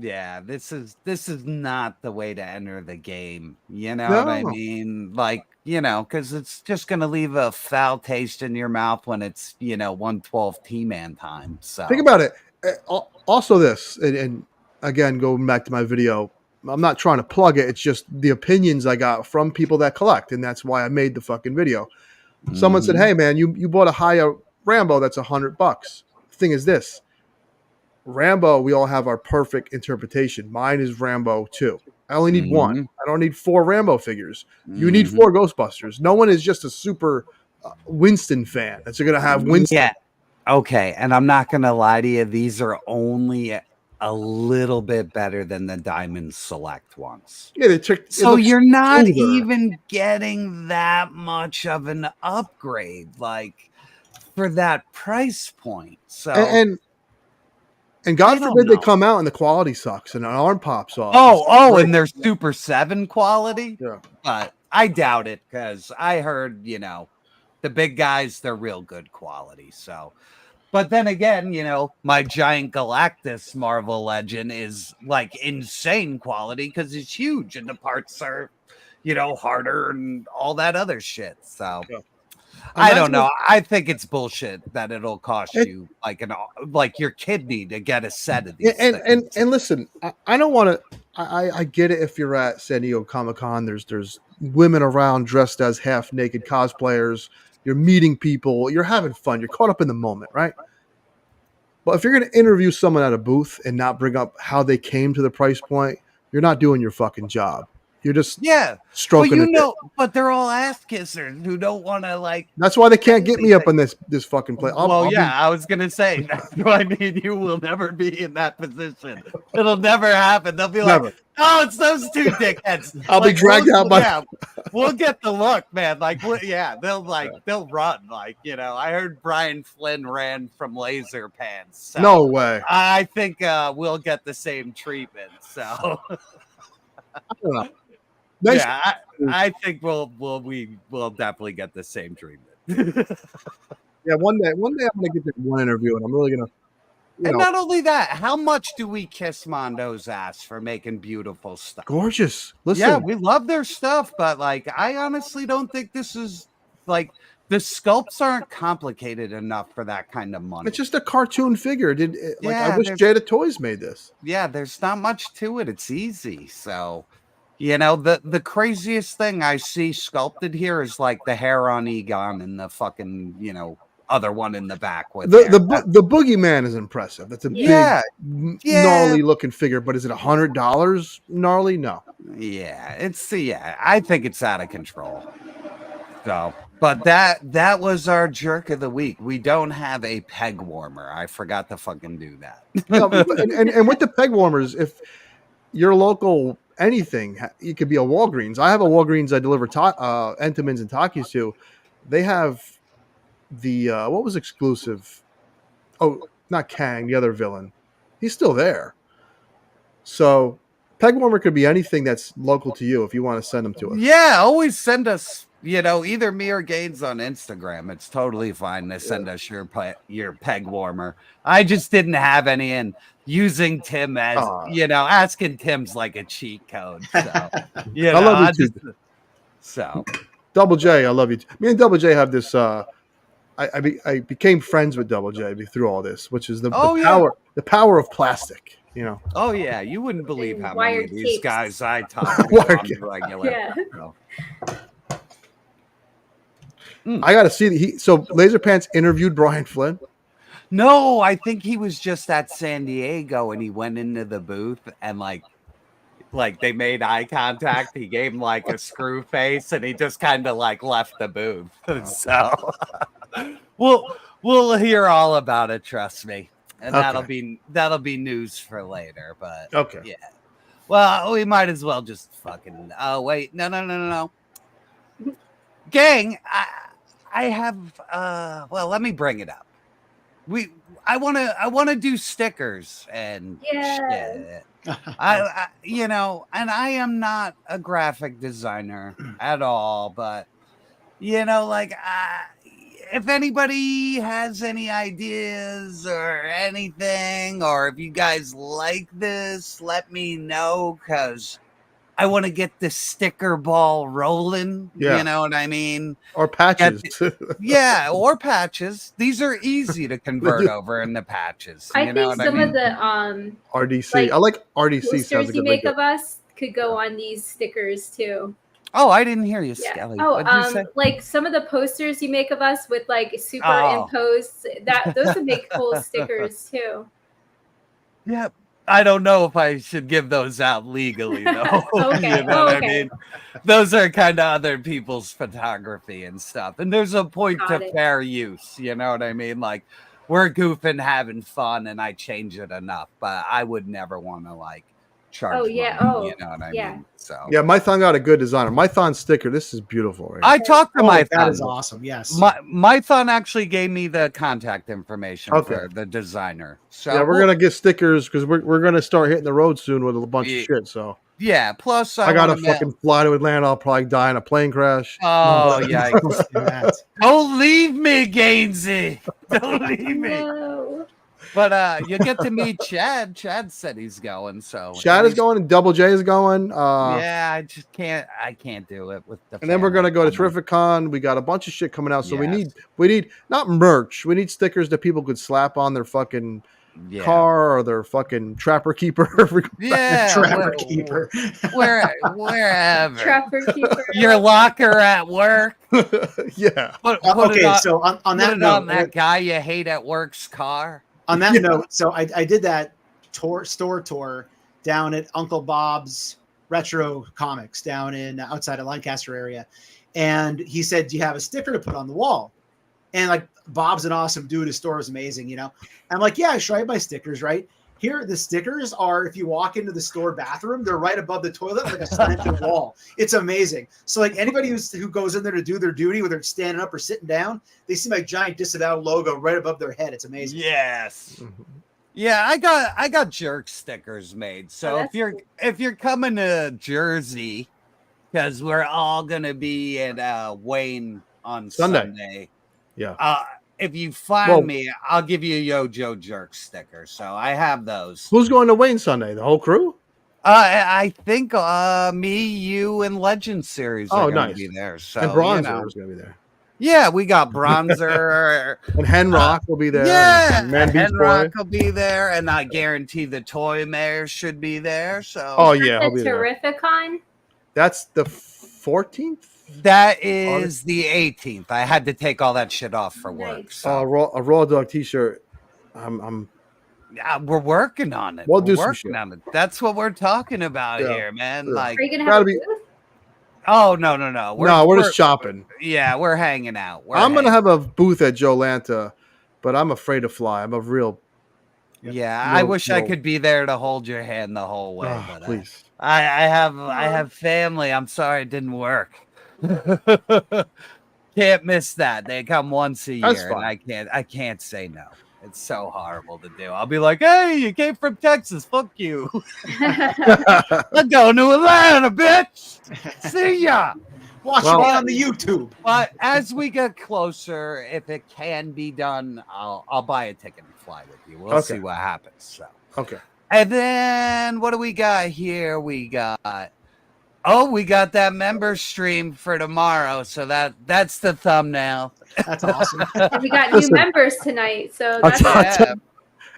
Yeah, this is not the way to enter the game. You know what I mean? Like, because it's just going to leave a foul taste in your mouth when it's 1/12 T-Man time. So think about it. Also, this, and again, going back to my video, I'm not trying to plug it. It's just the opinions I got from people that collect, and that's why I made the fucking video. Someone said, "Hey, man, you bought a Hiya Rambo that's $100." Thing is this. Rambo, we all have our perfect interpretation. Mine is Rambo 2. I only need 1. I don't need 4 Rambo figures. You need 4 Ghostbusters. No one is just a super Winston fan. That's going to have Winston. Yeah. Okay. And I'm not going to lie to you. These are only a little bit better than the Diamond Select ones. Yeah. So you're not even getting that much of an upgrade, like, for that price point. So And God forbid they come out and the quality sucks and an arm pops off. And they're Super 7 quality? Yeah. But I doubt it, because I heard, the big guys, they're real good quality. So, but then again, my giant Galactus Marvel Legend is like insane quality because it's huge and the parts are, harder and all that other shit. So. Yeah. I don't know. I think it's bullshit that it'll cost you like your kidney to get a set of these. And listen, I don't want to. I get it if you're at San Diego Comic-Con. There's women around dressed as half naked cosplayers. You're meeting people. You're having fun. You're caught up in the moment, right? But if you're going to interview someone at a booth and not bring up how they came to the price point, you're not doing your fucking job. You're just stroking it. But they're all ass kissers who don't want to like. That's why they can't get me up in this fucking place. I was gonna say that's why me and you will never be in that position. It'll never happen. They'll be like, "Oh, it's those two dickheads." I'll be dragged out by. Yeah, we'll get the look, man. Like, they'll run. Like, I heard Brian Flynn ran from Laser Pants. So no way. I think we'll get the same treatment. So. I don't know. Nice. Yeah, I think we'll definitely get the same treatment. Yeah, one day I'm gonna get that one interview, and I'm really gonna. And not only that, how much do we kiss Mondo's ass for making beautiful stuff? Gorgeous. Listen, yeah, we love their stuff, but like, I honestly don't think this is like the sculpts aren't complicated enough for that kind of money. It's just a cartoon figure. I wish Jada Toys made this. Yeah, there's not much to it. It's easy, so. The craziest thing I see sculpted here is like the hair on Egon and the fucking, other one in the back with the boogeyman is impressive. That's a big gnarly looking figure, but is it $100 gnarly? No. Yeah, I think it's out of control. So, but that was our jerk of the week. We don't have a peg warmer. I forgot to fucking do that. No, and with the peg warmers, if your local anything, it could be a Walgreens. I have a Walgreens I deliver Entenmann's and Takis to. They have the what was exclusive? Oh, not Kang, the other villain. He's still there. So peg warmer could be anything that's local to you if you want to send them to us. Yeah, always send us, either me or Gaines on Instagram. It's totally fine to send us your peg warmer. I just didn't have any, and using Tim as, asking Tim's like a cheat code. So, I love you too. So, Double J, I love you. Me and Double J have this. I became friends with Double J through all this, which is the power of plastic. Oh yeah, you wouldn't believe how many of these guys I talk to on regular. Yeah. I got to see so Laser Pants interviewed Brian Flynn. No, I think he was just at San Diego and he went into the booth and like they made eye contact. He gave him like a screw face and he just kind of like left the booth. So we'll hear all about it, trust me. And that'll be news for later, but yeah. Well, we might as well just fucking wait. No. Gang, I have let me bring it up. I want to do stickers and shit. I and I am not a graphic designer at all, but if anybody has any ideas or anything, or if you guys like this, let me know, because I want to get the sticker ball rolling. Yeah. You know what I mean? Or patches. Or patches. These are easy to convert over into patches. I think some of the RDC. I like RDC. Posters you make of us could go on these stickers too. Oh, I didn't hear you, Skelly. Oh, like some of the posters you make of us with like superimposed, those would make cool stickers too. Yeah. I don't know if I should give those out legally, though. Okay. You know what I mean? Those are kind of other people's photography and stuff. And there's a point to fair use. You know what I mean? Like, we're goofing, having fun, and I change it enough. But I would never want to, like, charge money, you know what I mean? So yeah, Mython got a good designer. Mython sticker. This is beautiful. Right? I talked to Mython. That is awesome. Yes. Mython actually gave me the contact information for the designer. So yeah, we're gonna get stickers because we're gonna start hitting the road soon with a bunch of shit. So yeah. Plus, I gotta fucking fly to Atlanta. I'll probably die in a plane crash. Oh yeah. Don't leave me, Gainsey. Don't leave me. No. But you get to meet Chad. Chad said he's going. So Chad is going and Double J is going. Yeah, I just can't. I can't do it with the. And then we're gonna go to Terrific Con. We got a bunch of shit coming out. So we need not merch. We need stickers that people could slap on their fucking car or their fucking Trapper Keeper. Trapper Keeper. Wherever. Trapper Keeper. Your locker at work. Yeah. So on that note, that guy you hate at work's car. On that note, so I did that store tour down at Uncle Bob's Retro Comics down in outside of Lancaster area. And he said, do you have a sticker to put on the wall? And like, Bob's an awesome dude. His store is amazing, you know? I'm like, yeah, I have my stickers, right? Here, the stickers are, if you walk into the store bathroom, they're right above the toilet, like a slanted wall. It's amazing. So like anybody who goes in there to do their duty, whether it's standing up or sitting down, they see my giant Disavowed logo right above their head. It's amazing. Yes. Yeah, I got jerk stickers made. So if you're coming to Jersey, because we're all gonna be at Wayne on Sunday. Yeah. If you find me, I'll give you a YoJoeJerk sticker. So I have those. Who's going to Wayne Sunday? The whole crew? I think me, you, and Legend Series are going to be there. So and Bronzer is going to be there. Yeah, we got Bronzer. And Henrock will be there. Yeah, and Henrock will be there. And I guarantee the Toy Mayor should be there. So he'll be Terrificon? That's the 14th? That is the 18th. I had to take all that shit off for work. So. A Raw Dog t-shirt. We're working on it. We'll do some working on it. That's what we're talking about here, man. Yeah. Like, are you gonna have a booth? Oh no. We're just shopping. Yeah, we're hanging out. I'm gonna have a booth at Jolanta, but I'm afraid to fly. I'm a real. I wish I could be there to hold your hand the whole way. But please. I have family. I'm sorry it didn't work. Can't miss that. They come once a year, and I can't say no. It's so horrible to do. I'll be like, hey, you came from Texas. Fuck you. I'm going to Atlanta, bitch. See ya. Watch me on the YouTube. But as we get closer, if it can be done, I'll buy a ticket and fly with you. We'll see what happens. So and then what do we got here? We got that member stream for tomorrow. So that's the thumbnail. That's awesome. We got new members tonight, so that's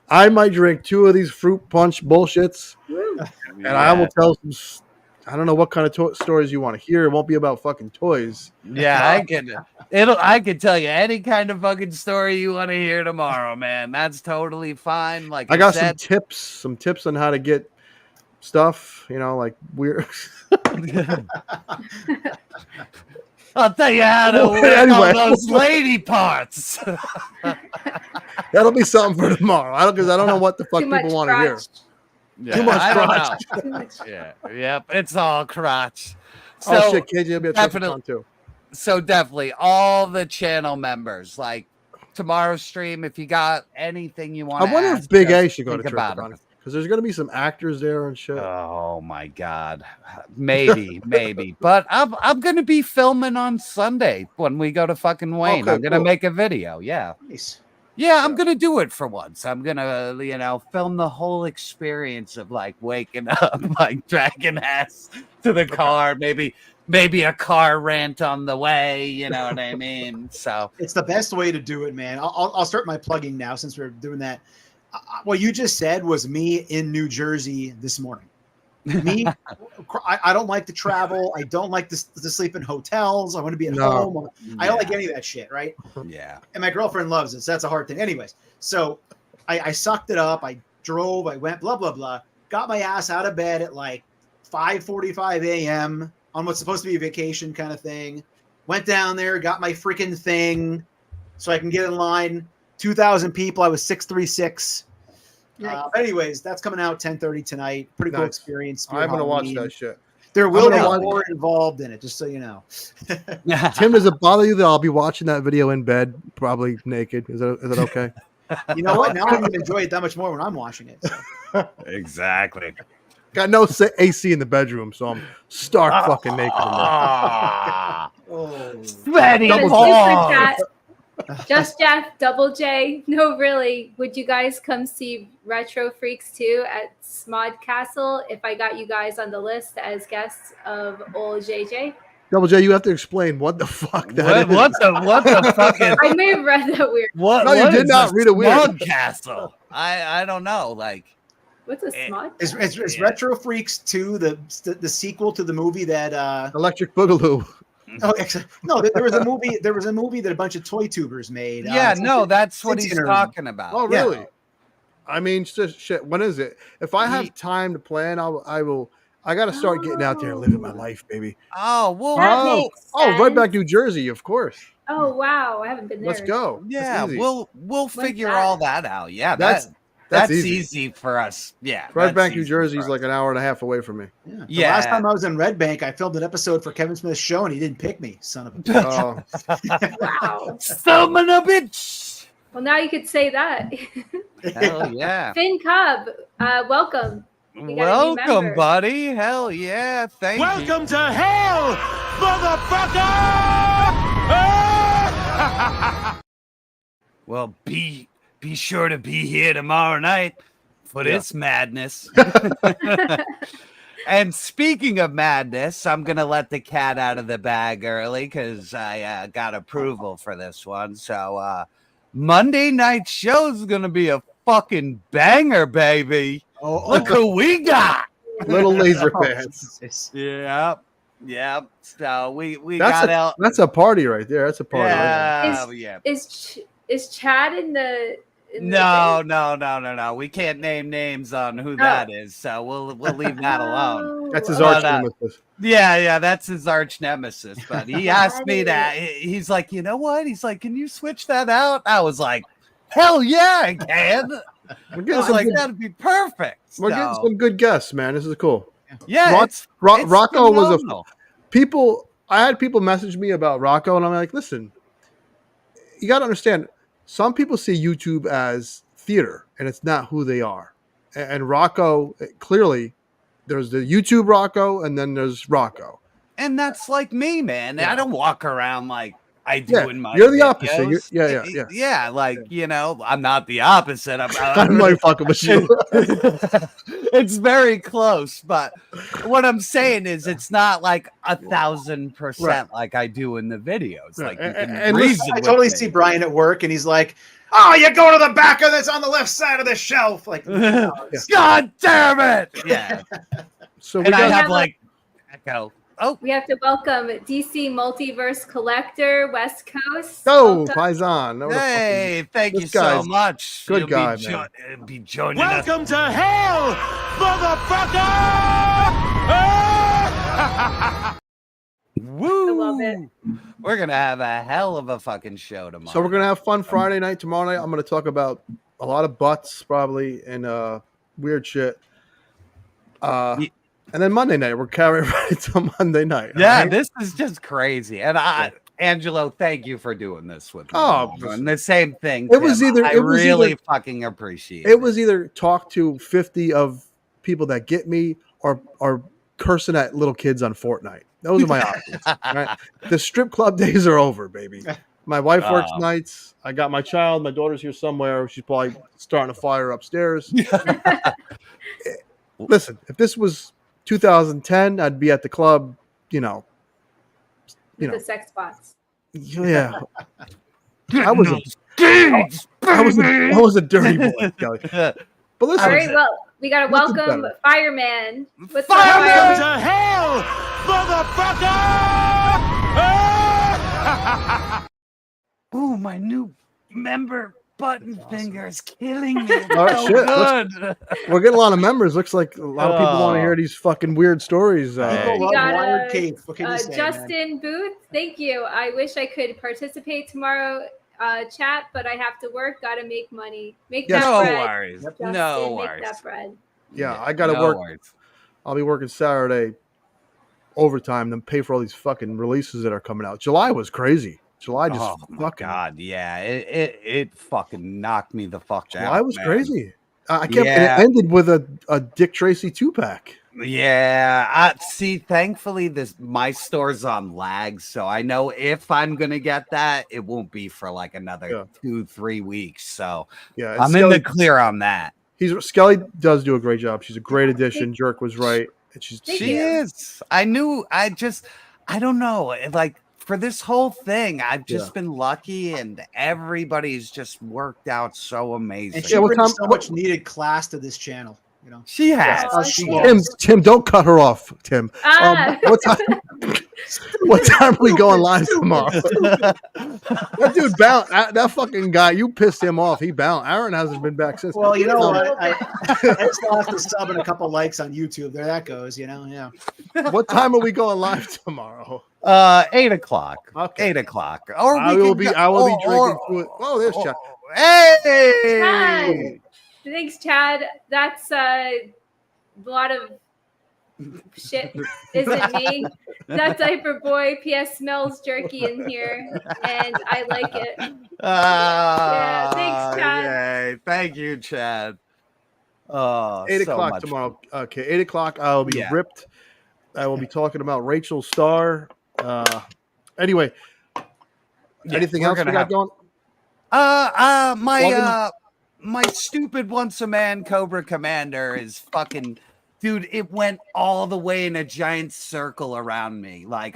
I might drink 2 of these fruit punch bullshits, and I will tell some. I don't know what kind of stories you want to hear. It won't be about fucking toys. Yeah, I can tell you any kind of fucking story you want to hear tomorrow, man. That's totally fine. Like I got some tips on how to get stuff. You know, like weird. I'll tell you how to work all those lady parts. That'll be something for tomorrow. Because I don't know what the fuck people want to hear. Yeah, too much crotch. Too much. Yep, it's all crotch. So shit, KJ will be a definitely too. So definitely, all the channel members, like tomorrow's stream, if you got anything you want, I wonder if Big A should go to Terrificon because there's going to be some actors there and shit. Oh my god, maybe. But I'm going to be filming on Sunday when we go to fucking Wayne. I'm going to make a video. Yeah. Nice. Yeah, I'm gonna do it for once. I'm gonna, film the whole experience of like waking up, like dragging ass to the car, maybe a car rant on the way. You know what I mean? So it's the best way to do it, man. I'll start my plugging now since we're doing that. What you just said was me in New Jersey this morning. Me, I don't like to travel. I don't like to sleep in hotels. I want to be at home. I don't like any of that shit, right? Yeah. And my girlfriend loves it, so that's a hard thing. Anyways, so I sucked it up. I drove. I went, blah, blah, blah. Got my ass out of bed at like 5:45 a.m. on what's supposed to be a vacation kind of thing. Went down there, got my freaking thing so I can get in line. 2,000 people. I was 636. Nice. Anyways, that's coming out 10:30 tonight. Pretty cool experience. I'm gonna watch that shit. There will be more involved in it, just so you know. Tim, does it bother you that I'll be watching that video in bed, probably naked? Is that okay? You know what? Now I'm gonna enjoy it that much more when I'm watching it. So. Exactly. Got no AC in the bedroom, so I'm stark fucking naked in there. Sweaty balls. Just Jeff, Double J. No, really. Would you guys come see Retro Freaks 2 at Smod-Castle if I got you guys on the list as guests of old JJ? Double J, you have to explain what the fuck that is. What the fuck is? I may have read that weird. No, you did not read it weird. Smod-Castle. I don't know. Like, what's a Smod? Is Retro Freaks 2 the sequel to the movie that Electric Boogaloo? Oh, no, there was a movie. There was a movie that a bunch of toy tubers made. Yeah, that's what he's talking about. Oh, really? Yeah. I mean, shit. When is it? If I have time to plan, I will I got to start getting out there and living my life, baby. Oh, well, right back New Jersey, of course. Oh wow, I haven't been there. Let's go. Yeah, we'll figure all that out. Yeah, that's easy for us. Yeah, right back New Jersey is like an hour and a half away from me. Yeah. The last time I was in Red Bank, I filmed an episode for Kevin Smith's show, and he didn't pick me. Son of a bitch! Wow, son of a bitch! Well, now you could say that. Hell yeah, Finn Cub, welcome. Welcome, buddy. Hell yeah, thank you. Welcome to hell, motherfucker! Well, be sure to be here tomorrow night for this madness. And speaking of madness, I'm gonna let the cat out of the bag early because I got approval for this one. So Monday night show is gonna be a fucking banger, baby. Look who we got. Little laser pants. Yep. So we that's got out. That's a party right there. That's a party. Yeah. Is Chad in the? No. We can't name names on who that is, so we'll leave that alone. That's his arch nemesis. Yeah, that's his arch nemesis. But he asked me that. He's like, you know what? He's like, can you switch that out? I was like, hell yeah, I can. That'd be perfect. We're getting some good guests, man. This is cool. Yeah, Rocco was people. I had people message me about Rocco, and I'm like, listen, you got to understand. Some people see YouTube as theater, and it's not who they are. And Rocco, clearly, there's the YouTube Rocco, and then there's Rocco. And that's like me, man. I don't walk around like I do in my You're the videos. opposite. Yeah, I'm not the opposite. I'm like fucking with you. It's very close, but what I'm saying is it's not like 1,000% like I do in the videos. Like you can reason I totally see Brian at work, and he's like, "Oh, you go to the back of this on the left side of the shelf." Like, God damn it! Yeah. So I have like echo. Oh, we have to welcome DC Multiverse Collector, West Coast. Paisan. Hey, thank you so much. Good guy, man. Be joining us. Welcome to hell, motherfucker! Woo! I love it. We're gonna have a hell of a fucking show tomorrow. So we're gonna have fun Friday night. Tomorrow night, I'm gonna talk about a lot of butts, probably, and weird shit. And then Monday night, we're carrying right to Monday night. Yeah, right? this is just crazy. And Angelo, thank you for doing this with me. Oh, and the same thing. It was either I really fucking appreciate it. It was either talk to 50 of people that get me or cursing at little kids on Fortnite. Those are my options. Right? The strip club days are over, baby. My wife works nights. I got my child. My daughter's here somewhere. She's probably starting a fire upstairs. Listen, if this was 2010, I'd be at the club, The sex bots. Yeah. I was a dirty boy, Kelly. But listen. All right, well, we got to welcome Fireman. What's Fireman to hell, motherfucker! Ooh, my new member button finger is killing me. All right, shit. We're getting a lot of members. Looks like a lot of people want to hear these fucking weird stories. We got Justin Booth. Thank you. I wish I could participate tomorrow chat, but I have to work. Got to make money. Make that bread. No worries. Justin, No make worries. that bread. Yeah, I got to work. Worries. I'll be working Saturday overtime, then pay for all these fucking releases that are coming out. July was crazy. July just fucking. God, yeah, it fucking knocked me the fuck out. July was man. crazy. I kept. And it ended with a Dick Tracy 2-pack. Yeah, see. Thankfully, my store's on lag, so I know if I'm gonna get that, it won't be for like another 2-3 weeks. So yeah, I'm in the clear on that. Skelly does do a great job. She's a great addition. Jerk was right, and she is. I don't know. Like for this whole thing, I've just been lucky, and everybody's just worked out so amazing. And she brings so much needed class to this channel. You know, she has. Tim, don't cut her off, Tim. What time are we going live tomorrow? That dude bounced. That fucking guy, you pissed him off. He bounced. Aaron hasn't been back since. Well, you know what? I still have to sub and a couple likes on YouTube. There that goes, you know? Yeah. What time are we going live tomorrow? 8 o'clock. Okay. 8 o'clock. Or I will be drinking to it. Oh, there's Chad. Hey! Thanks, Chad. That's a lot of shit. Isn't me? That diaper boy PS smells jerky in here, and I like it. Yeah, thanks, Chad. Yay. Thank you, Chad. 8 o'clock tomorrow. Okay, 8 o'clock. I'll be ripped. I will be talking about Rachel Starr. Anyway, anything else we got going? My stupid once a man Cobra Commander is fucking, dude. It went all the way in a giant circle around me, like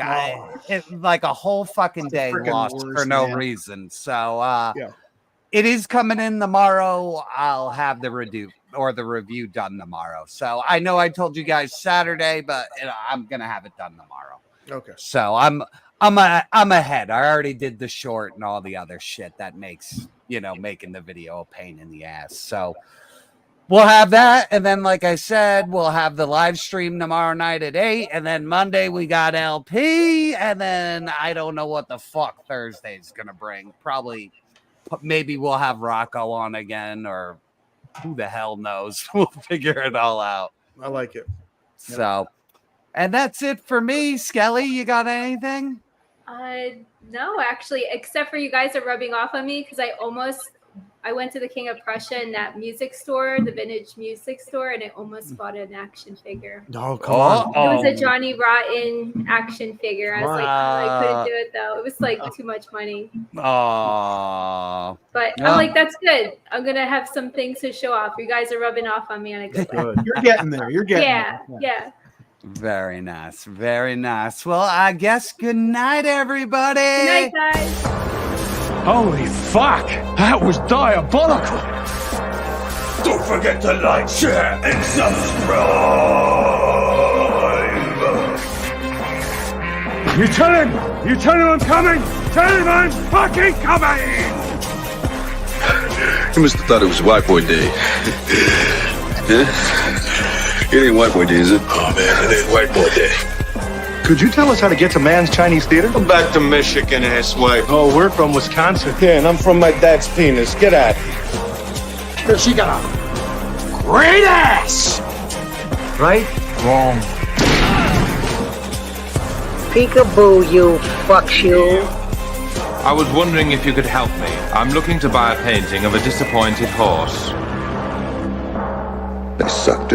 like a whole fucking day lost for no reason. So it is coming in tomorrow. I'll have the review review done tomorrow. So I know I told you guys Saturday, but I'm gonna have it done tomorrow. Okay. So I'm ahead. I already did the short and all the other shit that makes, making the video a pain in the ass. So we'll have that. And then, like I said, we'll have the live stream tomorrow night at 8. And then Monday we got LP. And then I don't know what the fuck Thursday's going to bring. Maybe we'll have Rocco on again, or who the hell knows. We'll figure it all out. I like it. So, and that's it for me. Skelly, you got anything? No, actually, except for you guys are rubbing off on me because I went to the King of Prussia in that music store, the vintage music store, and I almost bought an action figure. Oh, come on. It was a Johnny Rotten action figure. I was like, I couldn't do it though. It was like too much money. Oh. But I'm like, that's good. I'm going to have some things to show off. You guys are rubbing off on me on a good way. You're getting there. You're getting there. Yeah. Very nice. Very nice. Well, I guess good night, everybody. Good night, guys. Holy fuck! That was diabolical! Don't forget to like, share, and subscribe! You tell him I'm coming! Tell him I'm fucking coming! You must have thought it was White Boy Day. Yeah? It ain't White Boy Day, is it? Oh man, it ain't White Boy Day. Could you tell us how to get to Man's Chinese Theater? Come back to Michigan, asswipe. Oh, we're from Wisconsin. Yeah, and I'm from my dad's penis. Get out. She got a great ass! Right? Wrong. Peekaboo, you fuck you. I was wondering if you could help me. I'm looking to buy a painting of a disappointed horse. They sucked it.